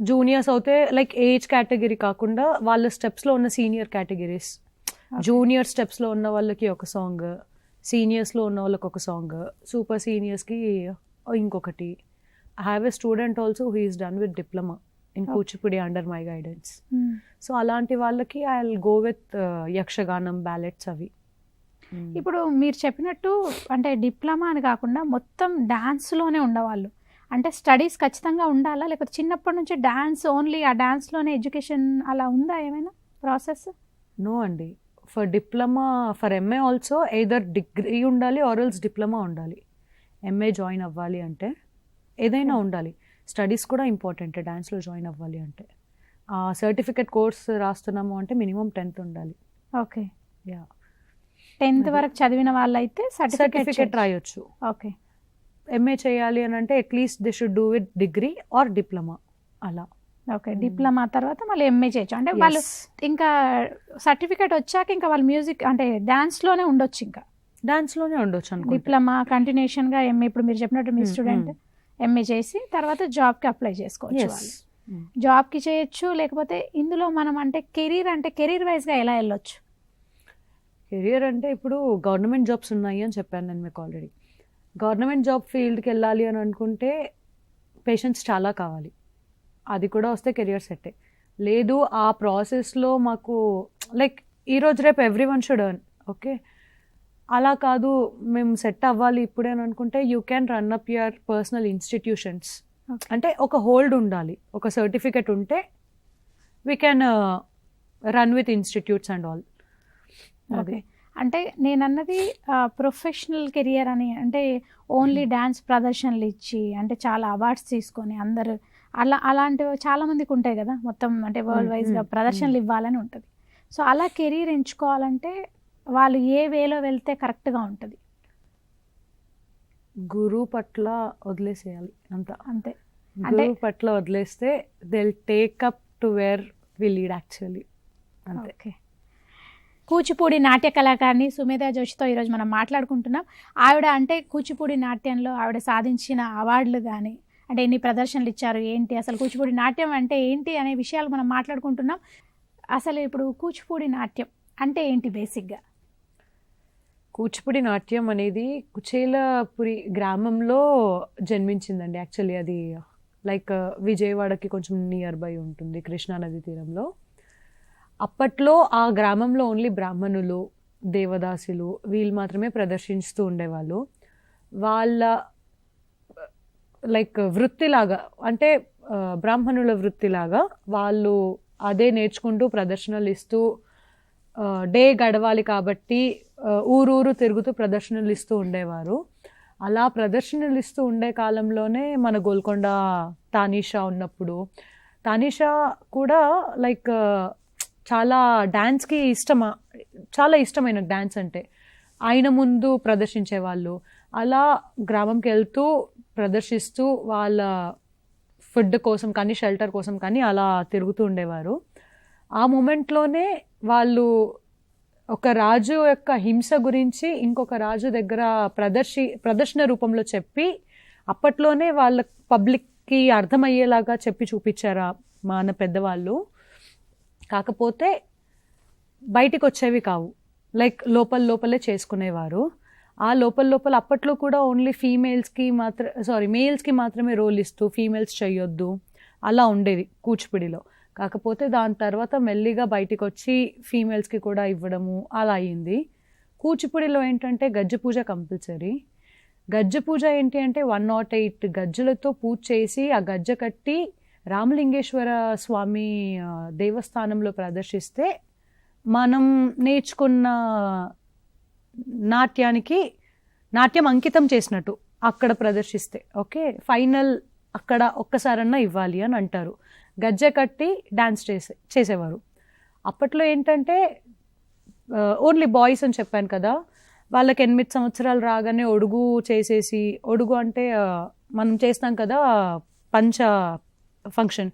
జూనియర్స్ అవుతే లైక్ ఏజ్ కేటగిరీ కాకుండా వాళ్ళ స్టెప్స్లో ఉన్న సీనియర్ కేటగిరీస్, జూనియర్ స్టెప్స్లో ఉన్న వాళ్ళకి ఒక సాంగ్, సీనియర్స్లో ఉన్న వాళ్ళకి ఒక సాంగ్, సూపర్ సీనియర్స్కి ఇంకొకటి. I have a student also who is done with diploma in Kuchipudi under my guidance. So అలాంటి వాళ్ళకి I'll go with Yakshaganam, ballots అవి. ఇప్పుడు మీరు చెప్పినట్టు అంటే డిప్లొమా అని కాకుండా మొత్తం డాన్స్లోనే ఉండేవాళ్ళు, అంటే స్టడీస్ ఖచ్చితంగా ఉండాలా, లేకపోతే చిన్నప్పటి నుంచి డాన్స్ ఓన్లీ ఆ డాన్స్లోనే ఎడ్యుకేషన్ అలా ఉందా ఏమైనా ప్రాసెస్? నో అండి, for diploma, for MA also either degree ఉండాలి ఆర్ ఎల్స్ డిప్లొమా ఉండాలి. ఎంఏ జాయిన్ అవ్వాలి అంటే ఏదైనా ఉండాలి. స్టడీస్ కూడా ఇంపార్టెంట్ డాన్స్లో జాయిన్ అవ్వాలి అంటే. సర్టిఫికెట్ కోర్స్ రాస్తున్నాము అంటే మినిమం 10th ఉండాలి. ఓకే, 10th వరకు చదివిన వాళ్ళైతే సర్టిఫికెట్ రాయొచ్చు. ఓకే, ఎంఏ చేయాలి అని అంటే at least they should do with degree or diploma అలా. ఓకే, డిప్లొమా తర్వాత మళ్ళీ ఎంఏ చేయొచ్చు. అంటే వాళ్ళు ఇంకా సర్టిఫికెట్ వచ్చాక ఇంకా వాళ్ళు మ్యూజిక్ అంటే డాన్స్లోనే ఉండొచ్చు, ఇంకా డాన్స్లోనే ఉండొచ్చు. డిప్లొమా కంటిన్యూషన్గా ఎంఏ, ఇప్పుడు మీరు చెప్పినట్టు మీ స్టూడెంట్ ఎంఏ చేసి తర్వాత జాబ్కి అప్లై చేసుకోవచ్చు. వాళ్ళు జాబ్కి చేయొచ్చు, లేకపోతే ఇందులో మనం అంటే కెరీర్ వైజ్గా ఎలా వెళ్ళొచ్చు? కెరియర్ అంటే ఇప్పుడు గవర్నమెంట్ జాబ్స్ ఉన్నాయి అని చెప్పాను నేను మీకు ఆల్రెడీ. గవర్నమెంట్ జాబ్ ఫీల్డ్కి వెళ్ళాలి అని అనుకుంటే పేషెన్స్ చాలా కావాలి, అది కూడా వస్తే కెరియర్ సెట్టే. లేదు ఆ ప్రాసెస్లో మాకు లైక్ ఈరోజు రేపు every one should earn, okay, అలా కాదు మేము సెట్ అవ్వాలి ఇప్పుడే అని అనుకుంటే you can run up your personal institutions. అంటే ఒక హోల్డ్ ఉండాలి, ఒక సర్టిఫికెట్ ఉంటే we can run with institutes and all. Okay, అంటే నేను అన్నది ప్రొఫెషనల్ కెరియర్ అని, అంటే ఓన్లీ డ్యాన్స్ ప్రదర్శనలు ఇచ్చి అంటే చాలా అవార్డ్స్ తీసుకొని అందరు అలాంటివి చాలా మందికి ఉంటాయి కదా, మొత్తం అంటే వరల్డ్ వైజ్గా ప్రదర్శనలు ఇవ్వాలని ఉంటుంది. సో అలా కెరీర్ ఎంచుకోవాలంటే వాళ్ళు ఏ వేలో వెళ్తే కరెక్ట్గా ఉంటుంది? గురువు పట్ల వదిలేసేయాలి అంతే. అంటే గురువు పట్ల వదిలేస్తే they will take up to where we lead actually అంతే. ఓకే, కూచిపూడి నాట్య కళాకారిణి సుమేధా జోషితో ఈరోజు మనం మాట్లాడుకుంటున్నాం. ఆవిడ అంటే కూచిపూడి నాట్యంలో ఆవిడ సాధించిన అవార్డులు కానీ, అంటే ఎన్ని ప్రదర్శనలు ఇచ్చారు, ఏంటి అసలు కూచిపూడి నాట్యం అంటే ఏంటి అనే విషయాలు మనం మాట్లాడుకుంటున్నాం. అసలు ఇప్పుడు కూచిపూడి నాట్యం అంటే ఏంటి బేసిక్గా? కూచిపూడి నాట్యం అనేది కుచేలపురి గ్రామంలో జన్మించిందండి. యాక్చువల్లీ అది లైక్ విజయవాడకి కొంచెం నియర్ బై ఉంటుంది, కృష్ణానది తీరంలో. అప్పట్లో ఆ గ్రామంలో ఓన్లీ బ్రాహ్మణులు, దేవదాసులు వీళ్ళు మాత్రమే ప్రదర్శిస్తూ ఉండేవాళ్ళు. వాళ్ళ లైక్ వృత్తిలాగా, అంటే బ్రాహ్మణుల వృత్తిలాగా వాళ్ళు అదే నేర్చుకుంటూ ప్రదర్శనలు ఇస్తూ డే గడవాలి కాబట్టి ఊరూరు తిరుగుతూ ప్రదర్శనలు ఇస్తూ ఉండేవారు. అలా ప్రదర్శనలు ఇస్తూ ఉండే కాలంలోనే మన గోల్కొండ తానీషా ఉన్నప్పుడు, తానీషా కూడా లైక్ చాలా డ్యాన్స్కి చాలా ఇష్టమైన డ్యాన్స్ అంటే ఆయన ముందు ప్రదర్శించేవాళ్ళు. అలా గ్రామంకి వెళ్తూ ప్రదర్శిస్తూ వాళ్ళ ఫుడ్ కోసం కానీ షెల్టర్ కోసం కానీ అలా తిరుగుతూ ఉండేవారు. ఆ మూమెంట్లోనే వాళ్ళు ఒక రాజు యొక్క హింస గురించి ఇంకొక రాజు దగ్గర ప్రదర్శన రూపంలో చెప్పి అప్పట్లోనే వాళ్ళ పబ్లిక్కి అర్థమయ్యేలాగా చెప్పి చూపించారు మన పెద్దవాళ్ళు. కాకపోతే బయటికి వచ్చేవి కావు, లైక్ లోపలే చేసుకునేవారు. ఆ లోపల అప్పట్లో కూడా ఓన్లీ మేల్స్కి మాత్రమే రోల్ ఇస్తూ ఫీమేల్స్ చేయొద్దు అలా ఉండేది కూచిపూడిలో. కాకపోతే దాని తర్వాత మెల్లిగా బయటికి వచ్చి ఫీమేల్స్కి కూడా ఇవ్వడము అలా అయ్యింది. కూచిపూడిలో ఏంటంటే గజ్జె పూజ కంపల్సరీ. గజ్జె పూజ ఏంటి అంటే 108 గజ్జలతో పూజ చేసి ఆ గజ్జె కట్టి రామలింగేశ్వర స్వామి దేవస్థానంలో ప్రదర్శిస్తే మనం నేర్చుకున్న నాట్యం అంకితం చేసినట్టు అక్కడ ప్రదర్శిస్తే. ఓకే, ఫైనల్ అక్కడ ఒక్కసారన్నా ఇవ్వాలి అని అంటారు. గజ్జె కట్టి డ్యాన్స్ చేసేవారు. అప్పట్లో ఏంటంటే ఓన్లీ బాయ్స్ అని చెప్పాను కదా, వాళ్ళకి 8 సంవత్సరాలు రాగానే ఒడుగు చేసేసి, ఒడుగు అంటే మనం చేస్తాం కదా పంచ ఫంక్షన్,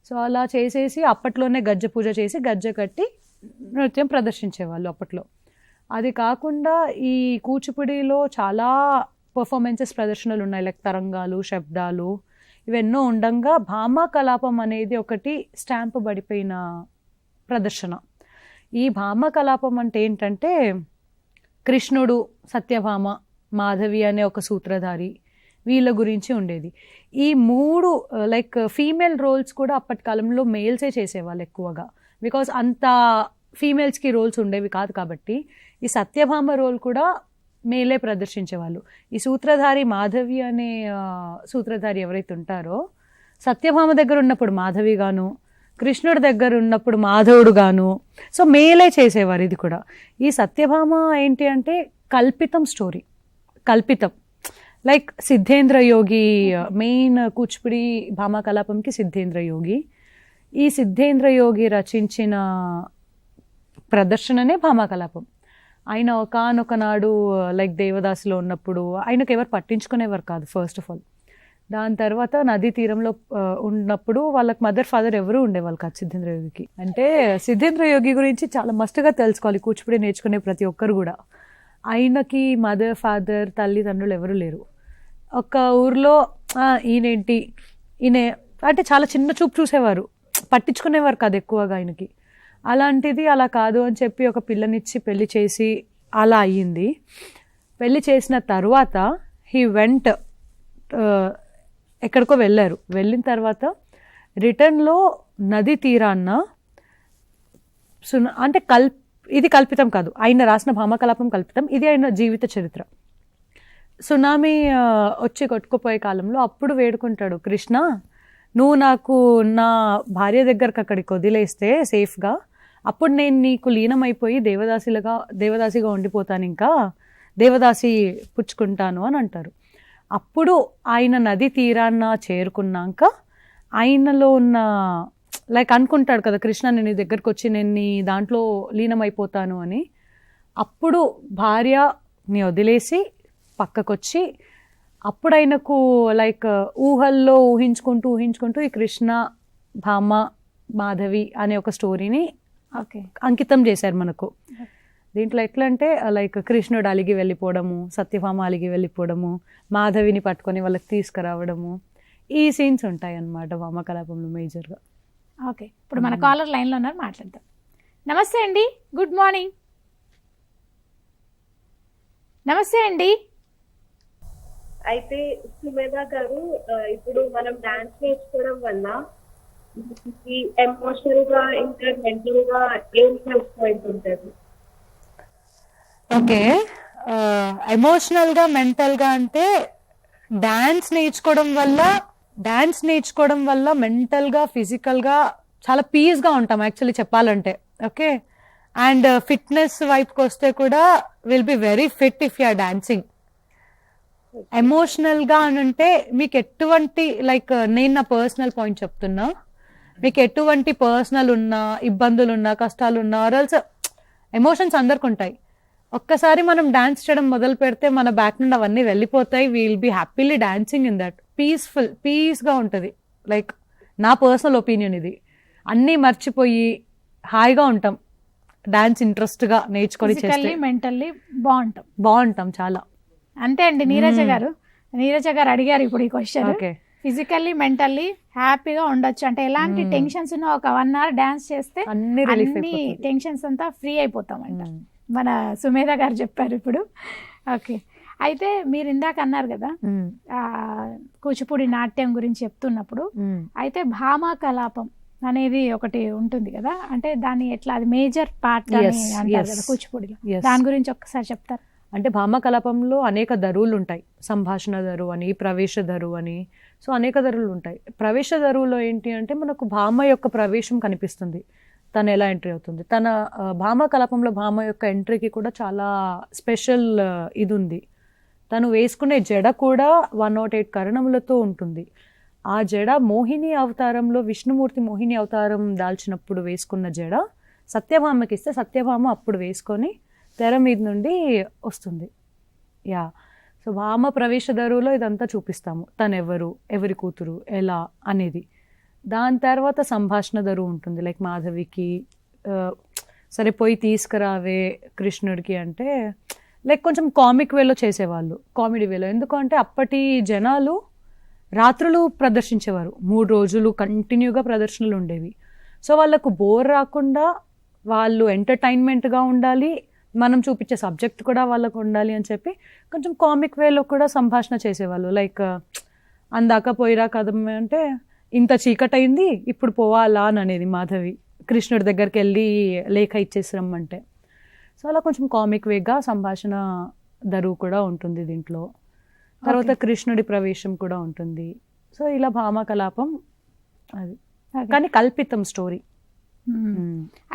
సో అలా చేసేసి అప్పట్లోనే గజ్జె పూజ చేసి గజ్జె కట్టి నృత్యం ప్రదర్శించేవాళ్ళు అప్పట్లో. అది కాకుండా ఈ కూచిపూడిలో చాలా పర్ఫార్మెన్సెస్ ప్రదర్శనలు ఉన్నాయి, లైక్ తరంగాలు, శబ్దాలు, ఇవెన్నో ఉండంగా భామా కలాపం అనేది ఒకటి స్టాంప్ పడిపోయిన ప్రదర్శన. ఈ భామా కలాపం అంటే ఏంటంటే కృష్ణుడు, సత్యభామ, మాధవి అనే ఒక సూత్రధారి, వీళ్ళ గురించి ఉండేది. ఈ 3 లైక్ ఫీమేల్ రోల్స్ కూడా అప్పటి కాలంలో మేల్సే చేసేవాళ్ళు ఎక్కువగా, బికాస్ అంత ఫీమేల్స్కి రోల్స్ ఉండేవి కాదు కాబట్టి. ఈ సత్యభామ రోల్ కూడా మేలే ప్రదర్శించేవాళ్ళు. ఈ సూత్రధారి మాధవి అనే సూత్రధారి ఎవరైతే ఉంటారో, సత్యభామ దగ్గర ఉన్నప్పుడు మాధవి గాను, కృష్ణుడి దగ్గర ఉన్నప్పుడు మాధవుడు గాను, సో మేలే చేసేవారు. ఇది కూడా ఈ సత్యభామ ఏంటి అంటే కల్పితం స్టోరీ, కల్పితం. లైక్ సిద్ధేంద్ర యోగి మెయిన్ కూచిపూడి భామా కలాపంకి సిద్ధేంద్ర యోగి. ఈ సిద్ధేంద్ర యోగి రచించిన ప్రదర్శననే భామా కలాపం. ఆయన ఒకానొక నాడు లైక్ దేవదాసిలో ఉన్నప్పుడు ఆయనకు ఎవరు పట్టించుకునేవారు కాదు ఫస్ట్ ఆఫ్ ఆల్. దాని తర్వాత నదీ తీరంలో ఉన్నప్పుడు వాళ్ళకి మదర్ ఫాదర్ ఎవరు ఉండేవాళ్ళు కాదు సిద్ధేంద్ర యోగికి. అంటే సిద్ధేంద్ర యోగి గురించి చాలా మస్తుగా తెలుసుకోవాలి కూచిపూడి నేర్చుకునే ప్రతి ఒక్కరు కూడా. ఆయనకి మదర్ ఫాదర్ తల్లిదండ్రులు ఎవరు లేరు. ఒక ఊర్లో ఈయనేంటి ఈయన అంటే చాలా చిన్న చూపు చూసేవారు, పట్టించుకునేవారు కాదు ఎక్కువగా ఆయనకి. అలాంటిది అలా కాదు అని చెప్పి ఒక పిల్లనిచ్చి పెళ్లి చేసి అలా అయ్యింది. పెళ్లి చేసిన తర్వాత హీ వెంట్ ఎక్కడికో వెళ్ళారు. వెళ్ళిన తర్వాత రిటర్న్లో నది తీరాన్న అంటే ఇది కల్పితం కాదు, ఆయన రాసిన భామకలాపం కల్పితం, ఇది ఆయన జీవిత చరిత్ర. సునామీ వచ్చి కొట్టుకుపోయే కాలంలో అప్పుడు వేడుకుంటాడు, కృష్ణ నువ్వు నాకు నా భార్య దగ్గరకు అక్కడికి వదిలేస్తే సేఫ్గా, అప్పుడు నేను నీకు లీనమైపోయి దేవదాసిగా ఉండిపోతాను, ఇంకా దేవదాసి పుచ్చుకుంటాను అని అంటారు. అప్పుడు ఆయన నది తీరాన్న చేరుకున్నాక ఆయనలో ఉన్న లైక్ అనుకుంటాడు కదా కృష్ణ నేను నీ దగ్గరకు వచ్చి నేను నీ దాంట్లో లీనమైపోతాను అని. అప్పుడు భార్యని వదిలేసి పక్కకొచ్చి అప్పుడు ఆయనకు లైక్ ఊహల్లో ఊహించుకుంటూ ఈ కృష్ణ, భామ, మాధవి అనే ఒక స్టోరీని అంకితం చేశారు మనకు. దీంట్లో ఎట్లా అంటే లైక్ కృష్ణుడు అలిగి వెళ్ళిపోవడము, సత్యభామ అలిగి వెళ్ళిపోవడము, మాధవిని పట్టుకొని వాళ్ళకి తీసుకురావడము, ఈ సీన్స్ ఉంటాయి అన్నమాట భామకలాపంలో మేజర్గా. ఓకే, ఇప్పుడు మన కాలర్ లైన్లో ఉన్నారు, మాట్లాడదాం. నమస్తే అండి, గుడ్ మార్నింగ్. నమస్తే అండి. అయితే సుమేధ గారు, ఇప్పుడు మనం డాన్స్ నేర్చుకోవడం వల్ల ఎమోషనల్ గా ఇంకా మెంటల్ గా ఏం ప్లస్ పాయింట్ ఉంటుంది? ఓకే, ఎమోషనల్గా మెంటల్గా అంటే డాన్స్ నేర్చుకోవడం వల్ల మెంటల్గా ఫిజికల్గా చాలా పీస్గా ఉంటాం యాక్చువల్లీ చెప్పాలంటే. ఓకే, అండ్ ఫిట్నెస్ వైపుకి వస్తే కూడా will be very fit if you are dancing. ఎమోషనల్గా అని అంటే మీకు ఎటువంటి లైక్ నేను నా పర్సనల్ పాయింట్ చెప్తున్నా, మీకు ఎటువంటి పర్సనల్ ఉన్నా, ఇబ్బందులు ఉన్నా, కష్టాలు ఉన్నా, ఆర్ఎల్స్ ఎమోషన్స్ అందరికి ఉంటాయి. ఒక్కసారి మనం డాన్స్ చేయడం మొదలు పెడితే మన బ్యాక్ నుండి అవన్నీ వెళ్ళిపోతాయి. Will be happily dancing in that. పీస్గా ఉంటుంది. లైక్ నా పర్సనల్ ఒపీనియన్ ఇది. అన్నీ మర్చిపోయి హాయిగా ఉంటాం డాన్స్ ఇంట్రెస్ట్గా నేర్చుకొని చేస్తే. మెంటల్లీ బాగుంటాం చాలా. అంతే అండి. నీరజ గారు అడిగారు ఇప్పుడు ఈ క్వశ్చన్. ఫిజికల్లీ మెంటల్లీ హ్యాపీగా ఉండొచ్చు అంటే ఎలాంటి టెన్షన్స్ ఉన్నా ఒక 1 hour డాన్స్ చేస్తే అన్ని టెన్షన్స్ అంతా ఫ్రీ అయిపోతామంట. మన సుమేధ గారు చెప్పారు ఇప్పుడు. ఓకే, అయితే మీరు ఇందాక అన్నారు కదా ఆ, కూచిపూడి నాట్యం గురించి చెప్తున్నప్పుడు అయితే భామా కలాపం అనేది ఒకటి ఉంటుంది కదా, అంటే దాన్ని ఎట్లా అది మేజర్ పార్ట్ అని Yes, అంటారు yes. కదా కూచిపూడిలో, Yes. దాని గురించి ఒక్కసారి చెప్తారు. అంటే భామ కలాపంలో అనేక దరువులు ఉంటాయి. సంభాషణ దరువు అని, ప్రవేశ దరువు అని, సో అనేక దరువులు ఉంటాయి. ప్రవేశ దరువులో ఏంటి అంటే మనకు భామ యొక్క ప్రవేశం కనిపిస్తుంది, తను ఎలా ఎంట్రీ అవుతుంది. తన భామ కలాపంలో భామ యొక్క ఎంట్రీకి కూడా చాలా స్పెషల్ ఇది ఉంది. తను వేసుకునే జడ కూడా 108 కరణములతో ఉంటుంది. ఆ జడ మోహిని అవతారంలో విష్ణుమూర్తి మోహిని అవతారం దాల్చినప్పుడు వేసుకున్న జడ సత్యభామకి ఇస్తే సత్యభామ అప్పుడు వేసుకొని తెర మీద నుండి వస్తుంది. యా, సో భామ ప్రవేశ దరువులో ఇదంతా చూపిస్తాము, తను ఎవరు, ఎవరి కూతురు, ఎలా అనేది. దాని తర్వాత సంభాషణ దరువు ఉంటుంది, లైక్ మాధవికి సరే పోయి తీసుకురావే కృష్ణుడికి అంటే లైక్ కొంచెం కామిక్ వేలో చేసేవాళ్ళు, కామెడీ వేలో. ఎందుకంటే అప్పటి జనాలు రాత్రులు ప్రదర్శించేవారు, 3 రోజులు కంటిన్యూగా ప్రదర్శనలు ఉండేవి. సో వాళ్ళకు బోర్ రాకుండా వాళ్ళు ఎంటర్టైన్మెంట్గా ఉండాలి, మనం చూపించే సబ్జెక్ట్ కూడా వాళ్ళకు ఉండాలి అని చెప్పి కొంచెం కామిక్ వేలో కూడా సంభాషణ చేసేవాళ్ళు. లైక్ అందాక పోయిరా కదమ్మ అంటే ఇంత చీకటైంది ఇప్పుడు పోవాలా అని అనేది మాధవి కృష్ణుడి దగ్గరికి వెళ్ళి లేఖ ఇచ్చేసిరమ్మంటే. సో అలా కొంచెం కామిక్ వేగా సంభాషణ దరువు కూడా ఉంటుంది దీంట్లో. తర్వాత కృష్ణుడి ప్రవేశం కూడా ఉంటుంది. సో ఇలా భామ కలాపం అది, కానీ కల్పితం స్టోరీ.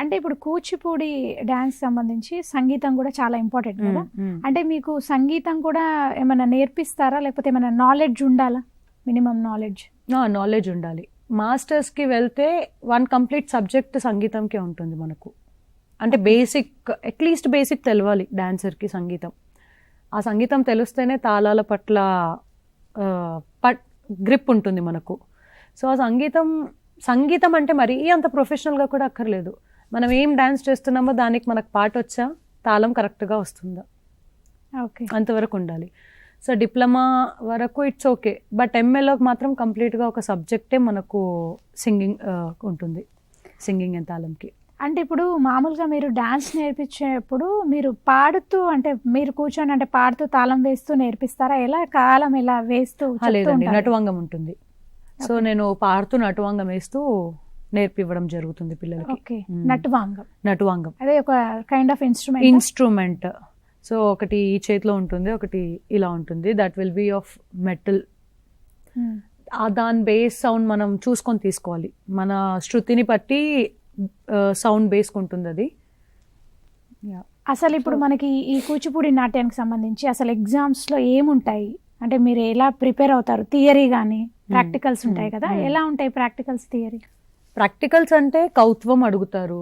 అంటే ఇప్పుడు కూచిపూడి డాన్స్ సంబంధించి సంగీతం కూడా చాలా ఇంపార్టెంట్ కదా, అంటే మీకు సంగీతం కూడా ఏమైనా నేర్పిస్తారా, లేకపోతే ఏమైనా నాలెడ్జ్ ఉండాలా, మినిమం నాలెడ్జ్? నాలెడ్జ్ ఉండాలి. మాస్టర్స్కి వెళ్తే 1 కంప్లీట్ సబ్జెక్ట్ సంగీతంకే ఉంటుంది మనకు. అంటే బేసిక్, అట్లీస్ట్ బేసిక్ తెలవాలి డాన్సర్కి సంగీతం. ఆ సంగీతం తెలిస్తేనే తాళాల పట్ల గ్రిప్ ఉంటుంది మనకు. సో ఆ సంగీతం అంటే మరీ అంత ప్రొఫెషనల్గా కూడా అక్కర్లేదు. మనం ఏం డాన్స్ చేస్తున్నామో దానికి మనకు పాట వచ్చా, తాళం కరెక్ట్గా వస్తుందా, ఓకే, అంతవరకు ఉండాలి. సో డిప్లొమా వరకు ఇట్స్ ఓకే, బట్ ఎంఏలోకి మాత్రం కంప్లీట్గా ఒక సబ్జెక్టే మనకు సింగింగ్ ఉంటుంది, సింగింగ్ అండ్ తాళంకి. అంటే ఇప్పుడు మామూలుగా మీరు డాన్స్ నేర్పించేప్పుడు మీరు పాడుతూ, అంటే మీరు కూర్చొని అంటే పాడుతూ తాళం వేస్తూ నేర్పిస్తారా, ఎలా కాలం ఎలా వేస్తూ? లేదండి, నటువంగం ఉంటుంది. సో నేను పాడుతూ నటువంగం వేస్తూ నేర్పివ్వడం జరుగుతుంది పిల్లలకి. ఓకే, నటువాంగం అదే ఒక కైండ్ ఆఫ్ ఇన్స్ట్రుమెంట్. సో ఒకటి ఈ చేతిలో ఉంటుంది, ఒకటి ఇలా ఉంటుంది, that will be of metal. దాని బేస్ సౌండ్ మనం చూసుకొని తీసుకోవాలి, మన శృతిని బట్టి సౌండ్ బేస్కుంటుంది అది. అసలు ఇప్పుడు మనకి ఈ కూచిపూడి నాట్యానికి సంబంధించి అసలు ఎగ్జామ్స్లో ఏముంటాయి, అంటే మీరు ఎలా ప్రిపేర్ అవుతారు? థియరీ కానీ ప్రాక్టికల్స్ ఉంటాయి కదా, ఎలా ఉంటాయి ప్రాక్టికల్స్, థియరీ? ప్రాక్టికల్స్ అంటే కౌత్వం అడుగుతారు,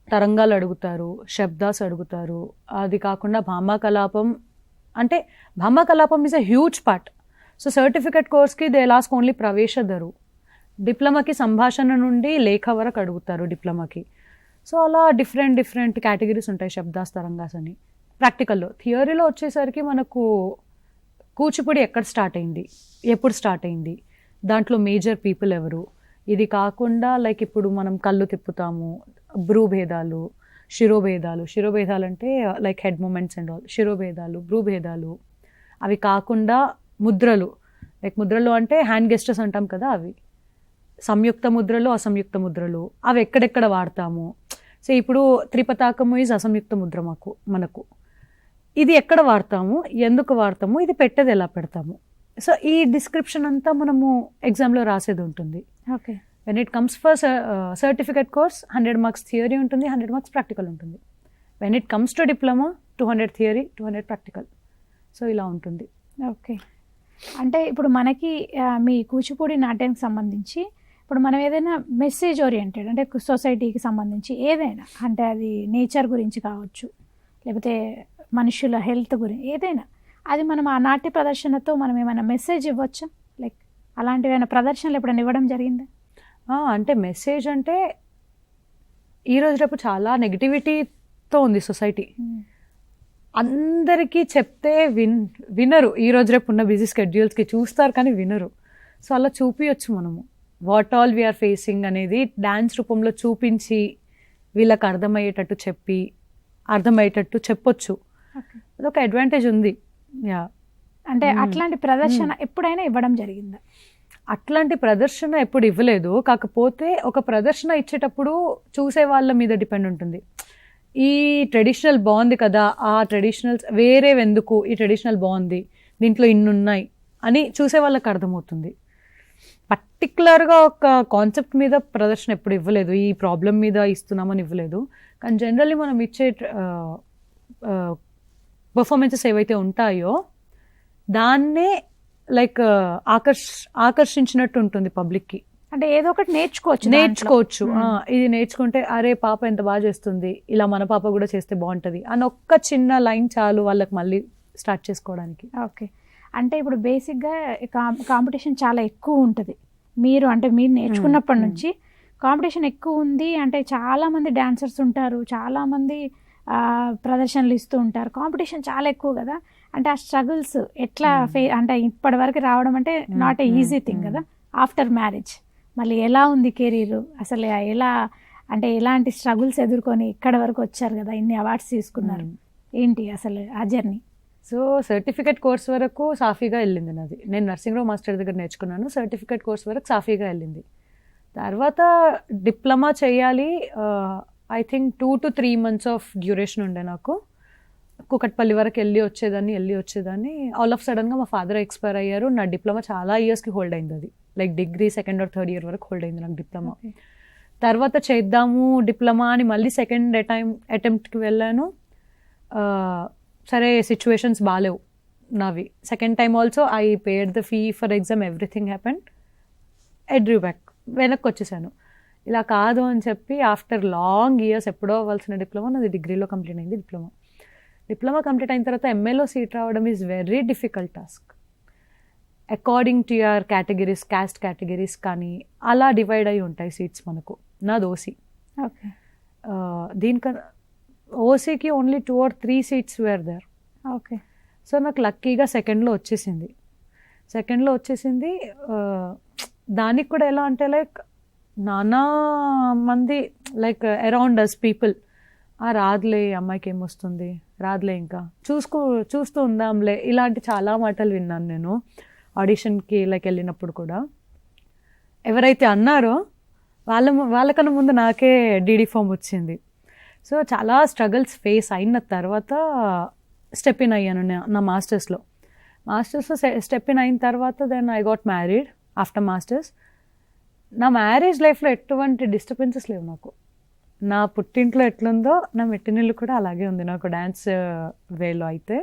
తరంగాలు అడుగుతారు, శబ్దాస్ అడుగుతారు. అది కాకుండా భామా కలాపం, అంటే Bhama Kalapam is a huge part. So certificate కోర్స్కి దే లాస్క్ ఓన్లీ ప్రవేశ దరు. డిప్లొమాకి సంభాషణ నుండి లేఖ వరకు అడుగుతారు డిప్లొమాకి. సో అలా డిఫరెంట్ కేటగిరీస్ ఉంటాయి, శబ్దాస్, తరంగాస్ అని ప్రాక్టికల్లో. థియరీలో వచ్చేసరికి మనకు కూచిపూడి ఎక్కడ స్టార్ట్ అయింది, ఎప్పుడు స్టార్ట్ అయింది, దాంట్లో మేజర్ పీపుల్ ఎవరు, ఇది కాకుండా లైక్ ఇప్పుడు మనం కళ్ళు తిప్పుతాము, భ్రూభేదాలు, శిరోభేదాలు అంటే like head movements and all, శిరోభేదాలు, భ్రూభేదాలు. అవి కాకుండా ముద్రలు, లైక్ ముద్రలు అంటే హ్యాండ్ గెస్టర్స్ అంటాం కదా, అవి సంయుక్త ముద్రలు, అసంయుక్త ముద్రలు, అవి ఎక్కడెక్కడ వాడతాము. సో ఇప్పుడు త్రిపతాకము ఈజ్ అసంయుక్త ముద్ర మనకు. ఇది ఎక్కడ వాడతాము, ఎందుకు వాడతాము, ఇది పెట్టేది ఎలా పెడతాము. సో ఈ డిస్క్రిప్షన్ అంతా మనము ఎగ్జామ్లో రాసేది ఉంటుంది. Okay, when it comes for certificate course 100 marks theory ఉంటుంది, 100 మార్క్స్ ప్రాక్టికల్ ఉంటుంది. When it comes to diploma 200 theory, 200 practical. So ఇలా ఉంటుంది. ఓకే, అంటే ఇప్పుడు మనకి మీ కూచిపూడి నాట్యానికి సంబంధించి ఇప్పుడు మనం ఏదైనా మెసేజ్ ఓరియంటెడ్, అంటే సొసైటీకి సంబంధించి ఏదైనా, అంటే అది నేచర్ గురించి కావచ్చు, లేకపోతే మనుషుల హెల్త్ గురించి ఏదైనా, అది మనం ఆ నాట్య ప్రదర్శనతో మనం ఏమైనా మెసేజ్ ఇవ్వచ్చా? లైక్ అలాంటివైనా ప్రదర్శనలు ఎప్పుడైనా ఇవ్వడం జరిగిందా? అంటే మెసేజ్ అంటే ఈరోజు రేపు చాలా నెగిటివిటీతో ఉంది సొసైటీ. అందరికీ చెప్తే వినరు. ఈరోజు రేపు ఉన్న బిజీ స్కెడ్యూల్స్కి చూస్తారు కానీ వినరు. సో అలా చూపించచ్చు మనము వాట్ ఆల్ వీఆర్ ఫేసింగ్ అనేది డ్యాన్స్ రూపంలో చూపించి వీళ్ళకి అర్థమయ్యేటట్టు చెప్పొచ్చు. అదొక అడ్వాంటేజ్ ఉంది. యా, అంటే అట్లాంటి ప్రదర్శన ఎప్పుడైనా ఇవ్వడం జరిగిందా? అట్లాంటి ప్రదర్శన ఎప్పుడు ఇవ్వలేదు. కాకపోతే ఒక ప్రదర్శన ఇచ్చేటప్పుడు చూసే వాళ్ళ మీద డిపెండ్ ఉంటుంది. ఈ ట్రెడిషనల్ బాగుంది కదా, ఆ ట్రెడిషనల్స్ వేరేవెందుకు, ఈ ట్రెడిషనల్ బాగుంది, దీంట్లో ఇన్ని ఉన్నాయి అని చూసే వాళ్ళకి అర్థమవుతుంది. పర్టికులర్గా ఒక కాన్సెప్ట్ మీద ప్రదర్శన ఎప్పుడు ఇవ్వలేదు, ఈ ప్రాబ్లం మీద ఇస్తున్నామని ఇవ్వలేదు. కానీ జనరల్లీ మనం ఇచ్చే పర్ఫార్మెన్సెస్ ఏవైతే ఉంటాయో దాన్నే లైక్ ఆకర్షించినట్టు ఉంటుంది పబ్లిక్కి. అంటే ఏదో ఒకటి నేర్చుకోవచ్చు. ఇది నేర్చుకుంటే అరే పాప ఎంత బాగా చేస్తుంది, ఇలా మన పాప కూడా చేస్తే బాగుంటుంది అని ఒక్క చిన్న లైన్ చాలు వాళ్ళకి మళ్ళీ స్టార్ట్ చేసుకోవడానికి. ఓకే. అంటే ఇప్పుడు బేసిక్గా కాంపిటీషన్ చాలా ఎక్కువ ఉంటుంది. మీరు నేర్చుకున్నప్పటి నుంచి కాంపిటీషన్ ఎక్కువ ఉంది. అంటే చాలామంది డాన్సర్స్ ఉంటారు, చాలామంది ప్రదర్శనలు ఇస్తూ ఉంటారు. కాంపిటీషన్ చాలా ఎక్కువ కదా. అంటే ఆ స్ట్రగుల్స్ ఎట్లా అంటే ఇప్పటి వరకు రావడం అంటే నాట్ ఏ ఈజీ థింగ్ కదా. ఆఫ్టర్ మ్యారేజ్ మళ్ళీ ఎలా ఉంది కెరీర్, అసలు ఎలా అంటే ఎలాంటి స్ట్రగుల్స్ ఎదుర్కొని ఇక్కడ వరకు వచ్చారు కదా, ఇన్ని అవార్డ్స్ తీసుకున్నారు, ఏంటి అసలు ఆ జర్నీ? సో సర్టిఫికేట్ కోర్స్ వరకు సాఫీగా వెళ్ళింది నాది. నేను నర్సింగ్రావు మాస్టర్ దగ్గర నేర్చుకున్నాను. సర్టిఫికేట్ కోర్స్ వరకు సాఫీగా వెళ్ళింది. తర్వాత డిప్లొమా చేయాలి. I think 2 to 3 months of duration ఉండే నాకు. కూకట్పల్లి వరకు వెళ్ళి వచ్చేదాన్ని. ఆల్ ఆఫ్ సడన్గా మా ఫాదర్ ఎక్స్పైర్ అయ్యారు. నా డిప్లొమా చాలా ఇయర్స్కి హోల్డ్ అయింది. అది like degree 2nd or 3rd year వరకు హోల్డ్ అయింది నాకు డిప్లొమా. తర్వాత చేద్దాము డిప్లొమా అని మళ్ళీ సెకండ్ అటెంప్ట్కి వెళ్ళాను. సరే సిచ్యువేషన్స్ బాగాలేవు నావి. Second time also I paid the fee for exam, everything happened. Drew back, వెనక్కి వచ్చేసాను. ఇలా కాదు అని చెప్పి ఆఫ్టర్ లాంగ్ ఇయర్స్ ఎప్పుడో అవ్వాల్సిన డిప్లొమా నాది డిగ్రీలో కంప్లీట్ అయింది. డిప్లొమా కంప్లీట్ అయిన తర్వాత ఎంఏలో సీట్ రావడం is very difficult task. According to your categories, caste categories కానీ అలా డివైడ్ అయి ఉంటాయి సీట్స్ మనకు. నాది ఓసీ. ఓకే. దీనికన్నా ఓసీకి only 2 or 3 seats were there. Okay. So నాకు లక్కీగా సెకండ్లో వచ్చేసింది. దానికి కూడా ఎలా అంటే లైక్ నానా మంది లైక్ అరౌండ్ అస్ పీపుల్, రాదులే అమ్మాయికి ఏమొస్తుంది, రాదులే ఇంకా చూస్తూ ఉందాంలే, ఇలాంటి చాలా మాటలు విన్నాను నేను ఆడిషన్కి లైక్ వెళ్ళినప్పుడు కూడా. ఎవరైతే అన్నారో వాళ్ళకన్నా ముందు నాకే డీడీ ఫామ్ వచ్చింది. సో చాలా స్ట్రగుల్స్ ఫేస్ అయిన తర్వాత స్టెప్ ఇన్ అయ్యాను నా మాస్టర్స్లో స్టెప్ ఇన్ అయిన తర్వాత then I got married after masters. నా మ్యారేజ్ లైఫ్లో ఎటువంటి డిస్టర్బెన్సెస్ లేవు నాకు. నా పుట్టింట్లో ఎట్లుందో నా మెట్టినిల్లు కూడా అలాగే ఉంది నాకు డ్యాన్స్ వేలో. అయితే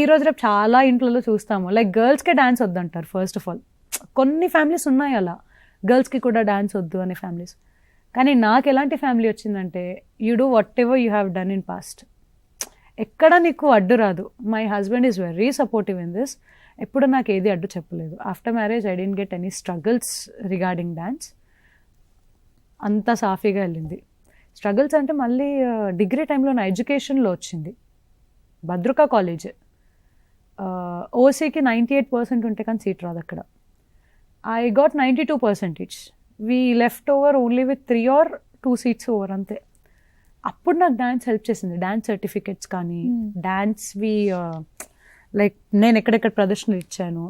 ఈరోజు రేపు చాలా ఇంట్లో చూస్తాము లైక్ గర్ల్స్కే డ్యాన్స్ వద్దంటారు. ఫస్ట్ ఆఫ్ ఆల్ కొన్ని ఫ్యామిలీస్ ఉన్నాయి అలా, గర్ల్స్కి కూడా డ్యాన్స్ వద్దు అనే ఫ్యామిలీస్. కానీ నాకు ఎలాంటి ఫ్యామిలీ వచ్చిందంటే you do what ever you have done in past, ఎక్కడ నీకు అడ్డు రాదు. My husband is very supportive in this. ఎప్పుడు నాకు ఏది అడ్డు చెప్పలేదు. After marriage I didn't get any struggles regarding dance. అంతా సాఫీగా వెళ్ళింది. స్ట్రగుల్స్ అంటే మళ్ళీ డిగ్రీ టైంలో నా ఎడ్యుకేషన్లో వచ్చింది. భద్రకా కాలేజ్ ఓసీకి 98% ఉంటే కానీ సీట్ రాదు అక్కడ. I got 92%. We left over only with 3 or 2 seats over అంతే. అప్పుడు నాకు డ్యాన్స్ హెల్ప్ చేసింది. డ్యాన్స్ సర్టిఫికెట్స్ కానీ డ్యాన్స్వి లైక్ నేను ఎక్కడెక్కడ ప్రదర్శనలు ఇచ్చాను,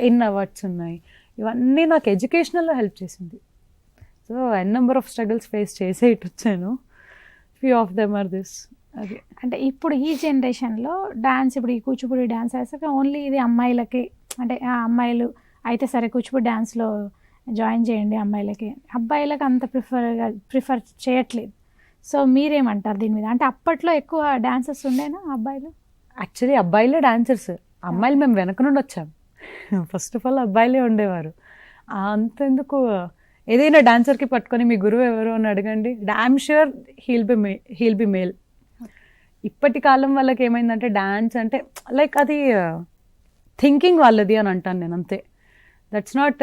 ఎన్ని అవార్డ్స్ ఉన్నాయి, ఇవన్నీ నాకు ఎడ్యుకేషనల్లో హెల్ప్ చేసింది. So n number of struggles face చేసే ఇటు వచ్చాను. Few of them are this. అది అంటే ఇప్పుడు ఈ జనరేషన్లో డ్యాన్స్, ఇప్పుడు ఈ కూచిపూడి డ్యాన్స్ వేసాక ఓన్లీ ఇది అమ్మాయిలకి, అంటే అమ్మాయిలు అయితే సరే కూచిపూడి డ్యాన్స్లో జాయిన్ చేయండి అమ్మాయిలకి, అబ్బాయిలకు అంత ప్రిఫర్ చేయట్లేదు. సో మీరేమంటారు దీని మీద? అంటే అప్పట్లో ఎక్కువ డాన్సర్స్ ఉండేనా అబ్బాయిలు? యాక్చువల్లీ అబ్బాయిలే డాన్సర్స్, అమ్మాయిలు మేము వెనక నుండి వచ్చాం. ఫస్ట్ ఆఫ్ ఆల్ అబ్బాయిలే ఉండేవారు. అంతెందుకు ఏదైనా డాన్సర్కి పట్టుకొని మీ గురువు ఎవరు అని అడగండి, I'm sure he'll be male. ఇప్పటి కాలం వాళ్ళకి ఏమైందంటే డ్యాన్స్ అంటే లైక్ అది థింకింగ్ వాళ్ళది అని అంటాను నేను, అంతే. That's not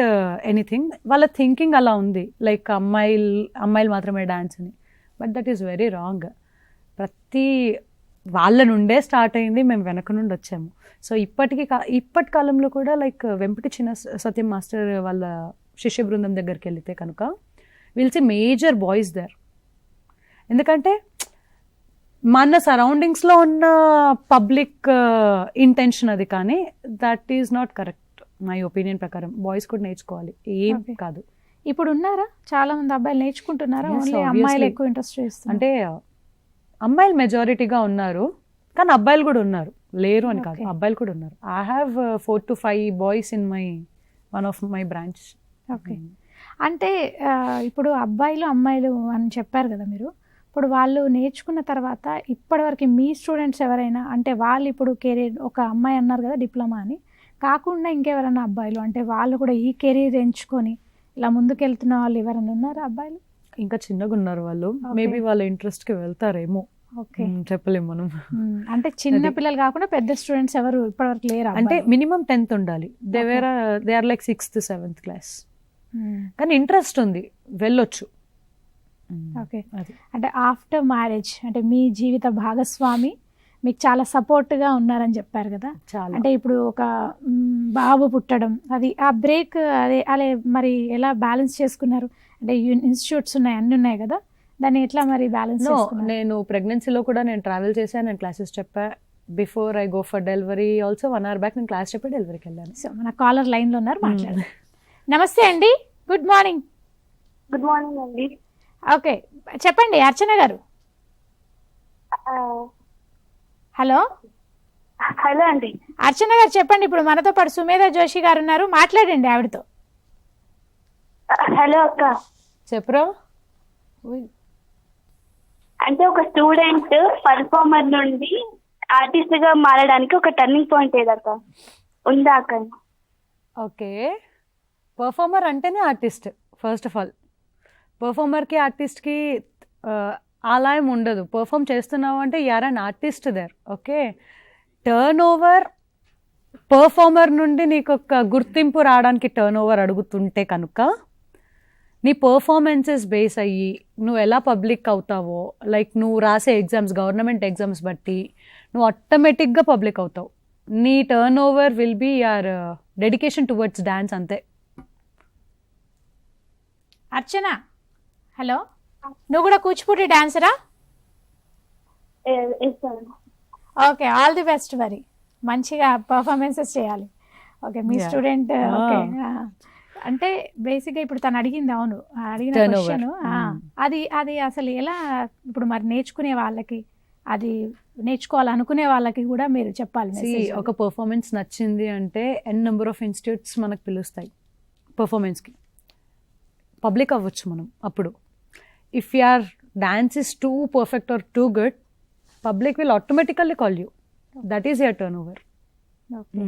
anything. వాళ్ళ థింకింగ్ అలా ఉంది, లైక్ అమ్మాయిలు మాత్రమే డ్యాన్స్ అని. But that is very wrong. ప్రతి వాళ్ళ నుండే స్టార్ట్ అయింది, మేము వెనక నుండి వచ్చాము. సో ఇప్పటి కాలంలో కూడా లైక్ వెంపటి చిన్న సత్యం మాస్టర్ వాళ్ళ శిష్య బృందం దగ్గరికి వెళితే కనుక will see major boys there. ఎందుకంటే మన సరౌండింగ్స్లో ఉన్న పబ్లిక్ ఇంటెన్షన్ అది, కానీ that is not correct my opinion ప్రకారం. బాయ్స్ కూడా నేర్చుకోవాలి, ఏం Okay. కాదు. ఇప్పుడు ఉన్నారా చాలా మంది అబ్బాయిలు నేర్చుకుంటున్నారా? Yes, only obviously. అమ్మాయిలు ఎక్కువ ఇంట్రెస్ట్ చూస్తున్నారు? అంటే అమ్మాయిలు మెజారిటీగా ఉన్నారు, కానీ అబ్బాయిలు కూడా ఉన్నారు, లేరు అని కాదు, Okay. అబ్బాయిలు కూడా ఉన్నారు. I have 4 to 5 boys in one of my branch. Okay. అంటే ఇప్పుడు అబ్బాయిలు అమ్మాయిలు అని చెప్పారు కదా మీరు. ఇప్పుడు వాళ్ళు నేర్చుకున్న తర్వాత ఇప్పటివరకు మీ స్టూడెంట్స్ ఎవరైనా, అంటే వాళ్ళు ఇప్పుడు కెరీర్, ఒక అమ్మాయి అన్నారు కదా డిప్లొమా అని, కాకుండా ఇంకెవరైనా అబ్బాయిలు అంటే వాళ్ళు కూడా ఈ కెరీర్ ఎంచుకొని ఇలా ముందుకెళ్తున్న వాళ్ళు ఎవరైనా ఉన్నారా అబ్బాయిలు? ఇంకా చిన్నగా ఉన్నారు వాళ్ళు, Okay. మేబీ వాళ్ళ ఇంట్రెస్ట్కి వెళ్తారేమో, ఓకే. చెప్పలేము మనం. అంటే చిన్న అది. పిల్లలు కాకుండా పెద్ద స్టూడెంట్స్ ఎవరు ఇప్పటివరకు లేరు అంటే అబ్బాయిలు? మినిమం 10th ఉండాలి. They Okay. Are like 6th 7th class, hmm. కానీ ఇంట్రెస్ట్ ఉంది, వెళ్ళొచ్చు. ఓకే. అది అంటే ఆఫ్టర్ మ్యారేజ్ అంటే మీ జీవిత భాగస్వామి మీకు చాలా సపోర్ట్గా ఉన్నారని చెప్పారు కదా. చాలా. అంటే ఇప్పుడు ఒక బాబు పుట్టడం, అది ఆ బ్రేక్ అదే అలా మరి ఎలా బ్యాలెన్స్ చేసుకున్నారు? అంటే ఇన్స్టిట్యూట్స్ ఉన్నాయి, అన్నీ ఉన్నాయి కదా, దాన్ని ఎట్లా మరి బ్యాలెన్స్ నో, చేసుకున్నారు? నేను ప్రెగ్నెన్సీలో కూడా నేను ట్రావెల్ చేశాను, నేను క్లాసెస్ చెప్పా. Before I go for delivery also 1 hour back నేను క్లాస్ చెప్పి డెలివరీకి వెళ్ళాను. సో మన కాలర్ లైన్లో ఉన్నారు, మాట్లాడారు. నమస్తే అండి, గుడ్ మార్నింగ్. గుడ్ మార్నింగ్ అండి. ఓకే, చెప్పండి అర్చన గారు. హలో హలో అండి. అర్చన గారు చెప్పండి. ఇప్పుడు మనతో పాటు సుమేధ జోషి గారు ఉన్నారు, మాట్లాడండి ఆవిడతో. హలో అక్క. చెప్పరా. అంటే ఒక స్టూడెంట్ పర్ఫార్మర్ నుండి ఆర్టిస్ట్ గా మారడానికి ఒక టర్నింగ్ పాయింట్ ఏదక్క ఉందా అక్క? ఓకే, పర్ఫార్మర్ అంటేనే ఆర్టిస్ట్. ఫస్ట్ ఆఫ్ ఆల్ పర్ఫార్మర్కి ఆర్టిస్ట్కి అలా ఏమి ఉండదు. పర్ఫామ్ చేస్తున్నావు అంటే you're an artist there. Okay, turn over performer నుండి నీకు ఒక గుర్తింపు రావడానికి టర్న్ ఓవర్ అడుగుతుంటే కనుక నీ పర్ఫార్మెన్సెస్ బేస్ అయ్యి నువ్వు ఎలా పబ్లిక్ అవుతావో, లైక్ నువ్వు రాసే ఎగ్జామ్స్, గవర్నమెంట్ ఎగ్జామ్స్ బట్టి నువ్వు ఆటోమేటిక్గా పబ్లిక్ అవుతావు. నీ turn over will be your dedication towards dance, అంతే. అర్చన, హలో, నువ్వు కూడా కూచిపూడి డాన్సరా? Okay, all the best. మరి మంచిగా పర్ఫార్మెన్సెస్ చేయాలి. ఓకే, మీ Yeah. స్టూడెంట్. ఓకే, అంటే బేసిక్గా ఇప్పుడు తను అడిగింది, అవును, అడిగిన Turnover. క్వశ్చన్ అది అది అసలు ఎలా, ఇప్పుడు మరి నేర్చుకునే వాళ్ళకి, అది నేర్చుకోవాలనుకునే వాళ్ళకి కూడా మీరు చెప్పాలి message. ఒక పర్ఫార్మెన్స్ నచ్చింది అంటే నెంబర్ ఆఫ్ ఇన్స్టిట్యూట్స్ మనకు పిలుస్తాయి పర్ఫార్మెన్స్కి. పబ్లిక్ అవ్వచ్చు మనం అప్పుడు. If your dance is too perfect or too good, public will automatically call you. That is your turn over. Okay.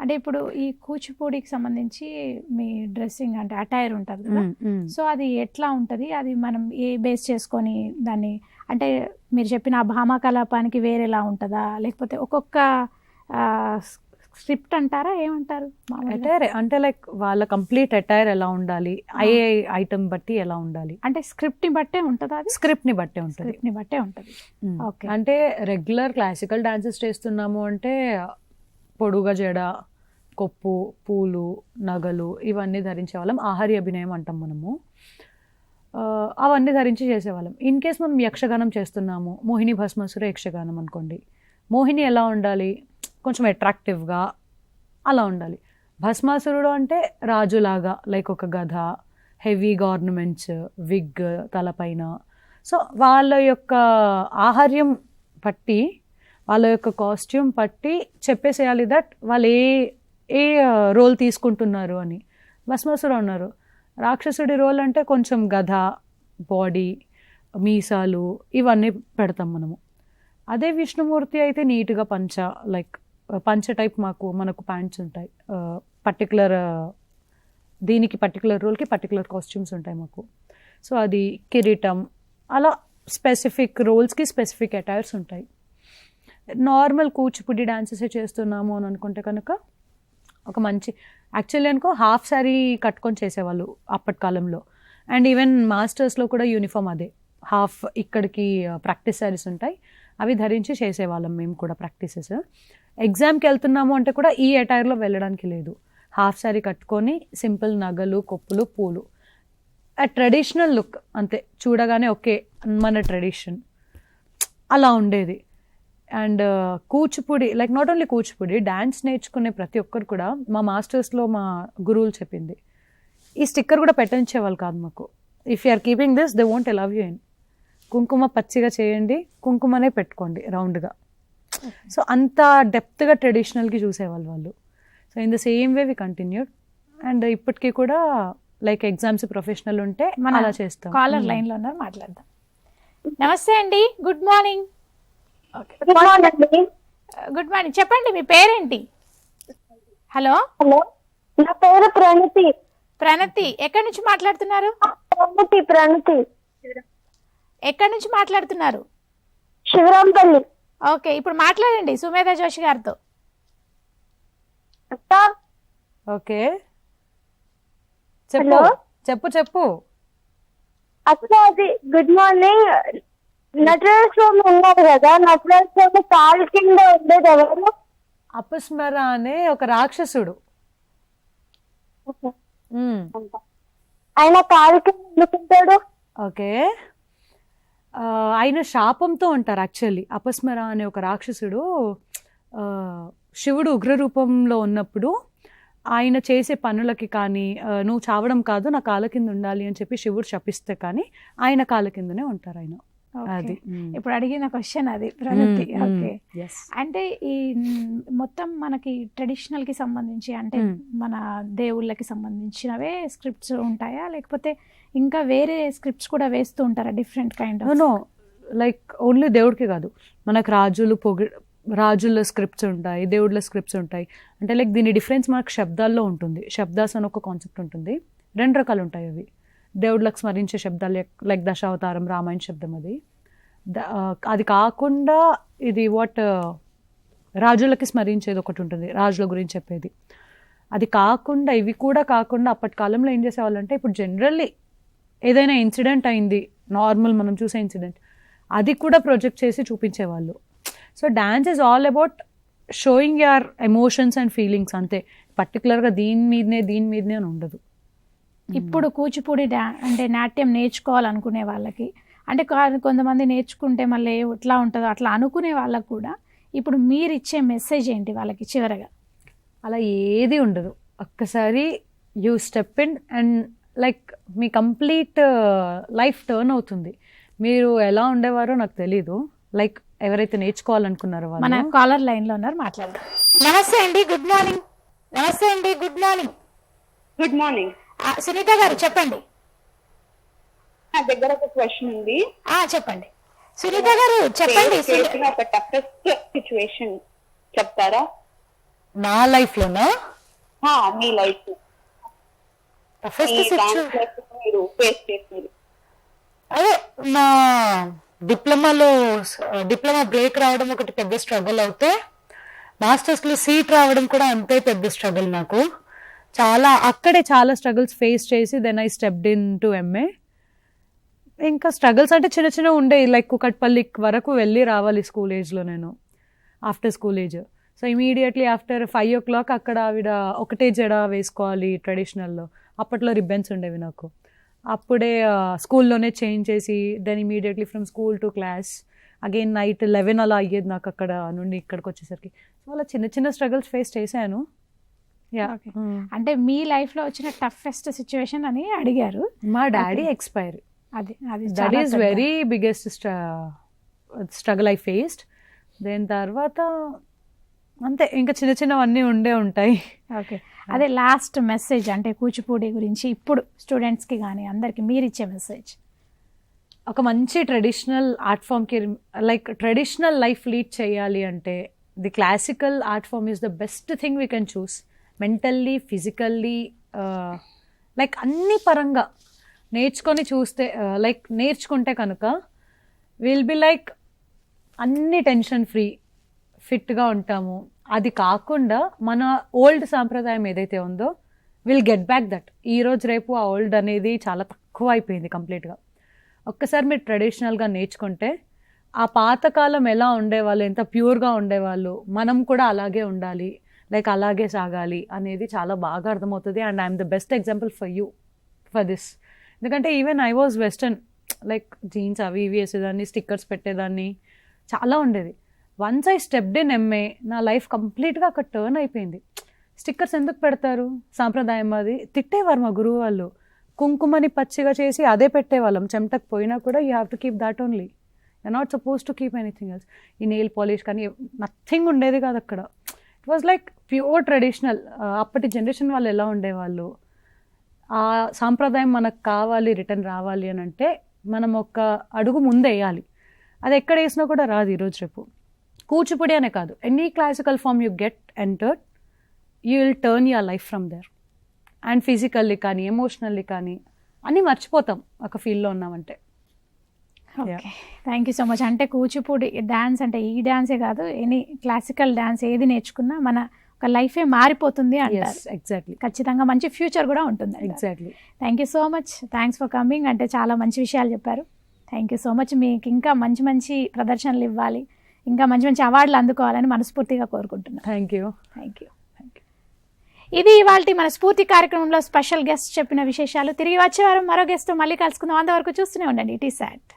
అంటే ఇప్పుడు ఈ కూచిపూడికి సంబంధించి మీ డ్రెస్సింగ్ అంటే అటైర్ ఉంటుంది కదా, సో అది ఎట్లా ఉంటుంది? అది మనం ఏ బేస్ చేసుకొని దాన్ని, అంటే మీరు చెప్పిన ఆ భామకలాపానికి వేరేలా ఉంటుందా, లేకపోతే ఒక్కొక్క స్క్రిప్ట్ అంటారా, ఏమంటారు? అటైర్ అంటే లైక్ వాళ్ళ కంప్లీట్ అటైర్ ఎలా ఉండాలి, ఏ ఐటమ్ బట్టి ఎలా ఉండాలి, అంటే స్క్రిప్ట్ని బట్టే ఉంటుందా? అది స్క్రిప్ట్ని బట్టే ఉంటుంది. స్క్రిప్ట్ని బట్టే ఉంటుంది. ఓకే. అంటే రెగ్యులర్ క్లాసికల్ డాన్సెస్ చేస్తున్నాము అంటే పొడుగా జడ, కొప్పు, పూలు, నగలు ఇవన్నీ ధరించేవాళ్ళం. ఆహార్య అభినయం అంటాం మనము. అవన్నీ ధరించి చేసేవాళ్ళం. ఇన్ కేస్ మనం యక్షగానం చేస్తున్నాము, మోహిని భస్మాసుర యక్షగానం అనుకోండి, మోహిని ఎలా ఉండాలి, కొంచెం అట్రాక్టివ్గా అలా ఉండాలి. భస్మాసురుడు అంటే రాజులాగా, లైక్ ఒక గధ, హెవీగా ఆర్నమెంట్స్, విగ్ తలపైన. సో వాళ్ళ యొక్క ఆహార్యం పట్టి, వాళ్ళ యొక్క కాస్ట్యూమ్ పట్టి చెప్పేసేయాలి దట్ వాళ్ళు ఏ రోల్ తీసుకుంటున్నారు అని. భస్మాసురుడు ఉన్నారు, రాక్షసుడి రోల్ అంటే కొంచెం గధ, బాడీ, మీసాలు ఇవన్నీ పెడతాం మనము. అదే విష్ణుమూర్తి అయితే నీట్గా పంచ, లైక్ పంచ టైప్ మనకు ప్యాంట్స్ ఉంటాయి. పర్టికులర్ దీనికి పర్టికులర్ రోల్కి పర్టికులర్ కాస్ట్యూమ్స్ ఉంటాయి మాకు. సో అది కిరీటం, అలా స్పెసిఫిక్ రోల్స్కి స్పెసిఫిక్ అటైర్స్ ఉంటాయి. నార్మల్ కూచిపూడి డాన్సెస్ చేస్తున్నాము అని అనుకుంటే కనుక ఒక మంచి, యాక్చువల్లీ అనుకో హాఫ్ శారీ కట్టుకొని చేసేవాళ్ళు అప్పటి కాలంలో. అండ్ ఈవెన్ మాస్టర్స్లో కూడా యూనిఫామ్ అదే, హాఫ్ ఇక్కడికి ప్రాక్టీస్ శారీస్ ఉంటాయి, అవి ధరించి చేసేవాళ్ళం మేము కూడా ప్రాక్టీసెస్. ఎగ్జామ్కి వెళ్తున్నాము అంటే కూడా ఈ అటైర్లో వెళ్ళడానికి లేదు, హాఫ్ శారీ కట్టుకొని సింపుల్ నగలు, కొప్పులు, పూలు, ట్రెడిషనల్ లుక్ అంతే. చూడగానే ఓకే మన ట్రెడిషన్ అలా ఉండేది. And Kuchipudi, like not only Kuchipudi, dance నేర్చుకునే ప్రతి ఒక్కరు కూడా మా మాస్టర్స్లో మా గురువులు చెప్పింది, ఈ స్టిక్కర్ కూడా పెట్టించేవాళ్ళు కాదు మాకు. If you are keeping this they won't allow you in. కుంకుమ పచ్చిగా చేయండి, కుంకుమనే పెట్టుకోండి రౌండ్గా. సో అంత డెప్త్గా ట్రెడిషనల్కి చూసేవాళ్ళు వాళ్ళు. So in the same way we continued. And ఇప్పటికీ కూడా లైక్ ఎగ్జామ్స్ ప్రొఫెషనల్ ఉంటే మనం అలా చేస్తాం. కాలర్ లైన్లో ఉన్నారు, మాట్లాడదాం. నమస్తే అండి, గుడ్ మార్నింగ్. గుడ్ మార్నింగ్ అండి. గుడ్ మార్నింగ్, చెప్పండి మీ పేరేంటి? హలో, హలో, నా పేరు ప్రణతి. ప్రణతి, ఎక్కడి నుంచి మాట్లాడుతున్నారు? ప్రణతి ఎక్కడి నుంచి మాట్లాడుతున్నారు? శివరాంపల్లి. ఓకే, ఇప్పుడు మాట్లాడండి సుమేధ జోషి గారితో. అక్క, ఓకే చెప్పు హలో. చెప్పు చెప్పు. అక్క అది గుడ్ మార్నింగ్. నటరాజ స్వామి ఉన్నారు కదా, నటరాజ స్వామి కాలు కింద ఉండేది ఎవరు? అపస్మర అనే ఒక రాక్షసుడు. ఆయన కాలు కింద ఎందుకుంటాడు? ఓకే, ఆయన శాపంతో ఉంటారు యాక్చువల్లీ. అపస్మర అనే ఒక రాక్షసుడు శివుడు ఉగ్రరూపంలో ఉన్నప్పుడు ఆయన చేసే పనులకి కానీ నువ్వు చావడం కాదు నా కాళ్ళ కింద ఉండాలి అని చెప్పి శివుడు శపిస్తే కానీ ఆయన కాళ్ళ కిందనే ఉంటారు ఆయన. అది ఇప్పుడు అడిగిన క్వశ్చన్ అది ప్రణతి. ఓకే, అంటే ఈ మొత్తం మనకి ట్రెడిషనల్ కి సంబంధించి అంటే మన దేవుళ్ళకి సంబంధించినవే స్క్రిప్ట్స్ ఉంటాయా, లేకపోతే ఇంకా వేరే స్క్రిప్ట్స్ కూడా వేస్తూ ఉంటారా different kind of? No, like only దేవుడికి కాదు, మనకు రాజుల స్క్రిప్ట్స్ ఉంటాయి, దేవుళ్ళ స్క్రిప్ట్స్ ఉంటాయి. అంటే లైక్ దీని డిఫరెన్స్ మనకు శబ్దాల్లో ఉంటుంది. శబ్దాస్ అని ఒక కాన్సెప్ట్ ఉంటుంది, 2 రకాలు ఉంటాయి అవి. దేవుళ్ళకి స్మరించే శబ్దాలు లైక్ దశావతారం, రామాయణ శబ్దం. అది కాకుండా ఇది రాజులకి స్మరించేది ఒకటి ఉంటుంది, రాజుల గురించి చెప్పేది. అది కాకుండా ఇవి కూడా కాకుండా అప్పటి కాలంలో ఏం చేసేవాళ్ళంటే, ఇప్పుడు జనరల్లీ ఏదైనా ఇన్సిడెంట్ అయింది, నార్మల్ మనం చూసే ఇన్సిడెంట్, అది కూడా ప్రొజెక్ట్ చేసి చూపించేవాళ్ళు. So dance is all about showing your emotions and feelings అంతే. పర్టికులర్గా దీని మీదనే అని ఉండదు. ఇప్పుడు కూచిపూడి అంటే నాట్యం నేర్చుకోవాలనుకునే వాళ్ళకి, అంటే కొంతమంది నేర్చుకుంటే మళ్ళీ ఎట్లా ఉంటుందో అట్లా అనుకునే వాళ్ళకు కూడా ఇప్పుడు మీరు ఇచ్చే మెసేజ్ ఏంటి వాళ్ళకి చివరగా? అలా ఏది ఉండదు. ఒక్కసారి you step in and like me complete life turn అవుతుంది. మీరు ఎలా ఉండేవారో నాకు తెలీదు. లైక్ ఎవరైతే నేర్చుకోవాలనుకున్నారో వాళ్ళు. మన కాలర్ లైన్లో ఉన్నారు, మాట్లాడదాం. నమస్తే అండి, గుడ్ మార్నింగ్. నమస్తే అండి, good morning. Good morning. Sunitha garu చెప్పండి. నా దగ్గర ఒక క్వశ్చన్ ఉంది. చెప్పండి సునీత గారు, చెప్పండి. ఒక టఫెస్ట్ సిచ్యువేషన్ చెప్తారా? నా లైఫ్ లోనా? మీ లైఫ్ మీరు ఫేస్ చేసింది. అదే నా డిప్లొమా బ్రేక్ రావడం ఒకటి పెద్ద స్ట్రగుల్ అవుతే, మాస్టర్స్లో సీట్ రావడం కూడా అంతే పెద్ద స్ట్రగుల్ నాకు. అక్కడే చాలా స్ట్రగుల్స్ ఫేస్ చేసి then I stepped in to MA. ఇంకా స్ట్రగుల్స్ అంటే చిన్న చిన్న ఉండే, లైక్ కుకట్పల్లి వరకు వెళ్ళి రావాలి స్కూల్ ఏజ్లో నేను, after school age. So immediately after 5 o'clock అక్కడ ఆవిడ ఒకటే జడ వేసుకోవాలి ట్రెడిషనల్లో. అప్పట్లో రిబ్బన్స్ ఉండేవి నాకు. అప్పుడే స్కూల్లోనే చేంజ్ చేసి then immediately from school to class again night 11 అలా అయ్యేది నాకు అక్కడ నుండి ఇక్కడికి వచ్చేసరికి. సో అలా చిన్న చిన్న స్ట్రగుల్స్ ఫేస్ చేశాను. అంటే మీ లైఫ్లో వచ్చిన టఫెస్ట్ సిచ్యువేషన్ అని అడిగారు. మా daddy expire, that is very biggest struggle I faced. దాని తర్వాత అంతే, ఇంకా చిన్న చిన్నవన్నీ ఉంటాయి. ఓకే, అదే లాస్ట్ మెసేజ్ అంటే కూచిపూడి గురించి ఇప్పుడు స్టూడెంట్స్కి కానీ అందరికి మీరు ఇచ్చే మెసేజ్. ఒక మంచి ట్రెడిషనల్ ఆర్ట్ ఫామ్కి, లైక్ ట్రెడిషనల్ లైఫ్ లీడ్ చేయాలి అంటే the classical art form is the best thing we can choose. Mentally, physically, like అన్ని పరంగా నేర్చుకొని చూస్తే, లైక్ నేర్చుకుంటే కనుక విల్ బి లైక్ అన్ని టెన్షన్ ఫ్రీ, ఫిట్గా ఉంటాము. అది కాకుండా మన ఓల్డ్ సాంప్రదాయం ఏదైతే ఉందో విల్ గెట్ బ్యాక్ దట్. ఈరోజు రేపు ఆ ఓల్డ్ అనేది చాలా తక్కువ అయిపోయింది కంప్లీట్గా. ఒక్కసారి మీరు ట్రెడిషనల్గా నేర్చుకుంటే ఆ పాతకాలం ఎలా ఉండేవాళ్ళు, ఎంత ప్యూర్గా ఉండేవాళ్ళు, మనం కూడా అలాగే ఉండాలి, లైక్ అలాగే సాగాలి అనేది చాలా బాగా అర్థమవుతుంది. And I'm the best example for you for this. ఎందుకంటే even I was western, like jeans అవి ఇవి వేసేదాన్ని, స్టిక్కర్స్ పెట్టేదాన్ని, చాలా ఉండేది. Once I stepped in MA నా లైఫ్ కంప్లీట్గా అక్కడ టర్న్ అయిపోయింది. స్టిక్కర్స్ ఎందుకు పెడతారు, సాంప్రదాయం అది. తిట్టేవారు మా గురువు వాళ్ళు, కుంకుమని పచ్చిగా చేసి అదే పెట్టేవాళ్ళం. చెమటకు పోయినా కూడా you have to keep that only, you not suppose to keep anything else. ఈ నెయిల్ పాలిష్ కానీ నథింగ్ ఉండేది కాదు అక్కడ. It was like pure traditional. అప్పటి జనరేషన్ వాళ్ళు ఎలా ఉండేవాళ్ళు, ఆ సాంప్రదాయం మనకు కావాలి, రిటర్న్ రావాలి అని అంటే మనం ఒక అడుగు ముందు వేయాలి. అది ఎక్కడ వేసినా కూడా రాదు ఈరోజు రేపు. కూచిపూడి అనే కాదు, any classical form you get entered, you will turn your life from there. And physically కానీ ఎమోషనల్లీ కానీ అన్నీ మర్చిపోతాం ఒక ఫీల్డ్లో ఉన్నామంటే. Okay, thank you so much. అంటే కూచిపూడి డ్యాన్స్ అంటే ఈ డ్యాన్సే కాదు, ఎనీ క్లాసికల్ డ్యాన్స్ ఏది నేర్చుకున్నా మన ఒక లైఫే మారిపోతుంది అంటారు. ఎగ్జాక్ట్లీ, ఖచ్చితంగా మంచి ఫ్యూచర్ కూడా ఉంటుంది. Exactly. Thank you so much, thanks for coming. అంటే చాలా మంచి విషయాలు చెప్పారు. Thank you so much. మీకు ఇంకా మంచి మంచి ప్రదర్శనలు ఇవ్వాలి, ఇంకా మంచి మంచి అవార్డులు అందుకోవాలని మనస్ఫూర్తిగా కోరుకుంటున్నాను. Thank you. Thank you. ఇది ఇవాల్టి మన స్ఫూర్తి కార్యక్రమంలో స్పెషల్ గెస్ట్ చెప్పిన విశేషాలు. తిరిగి వచ్చే వారం మరో గెస్ట్తో మళ్ళీ కలుసుకుందాం. అంతవరకు చూస్తూనే ఉండండి టీ సాట్.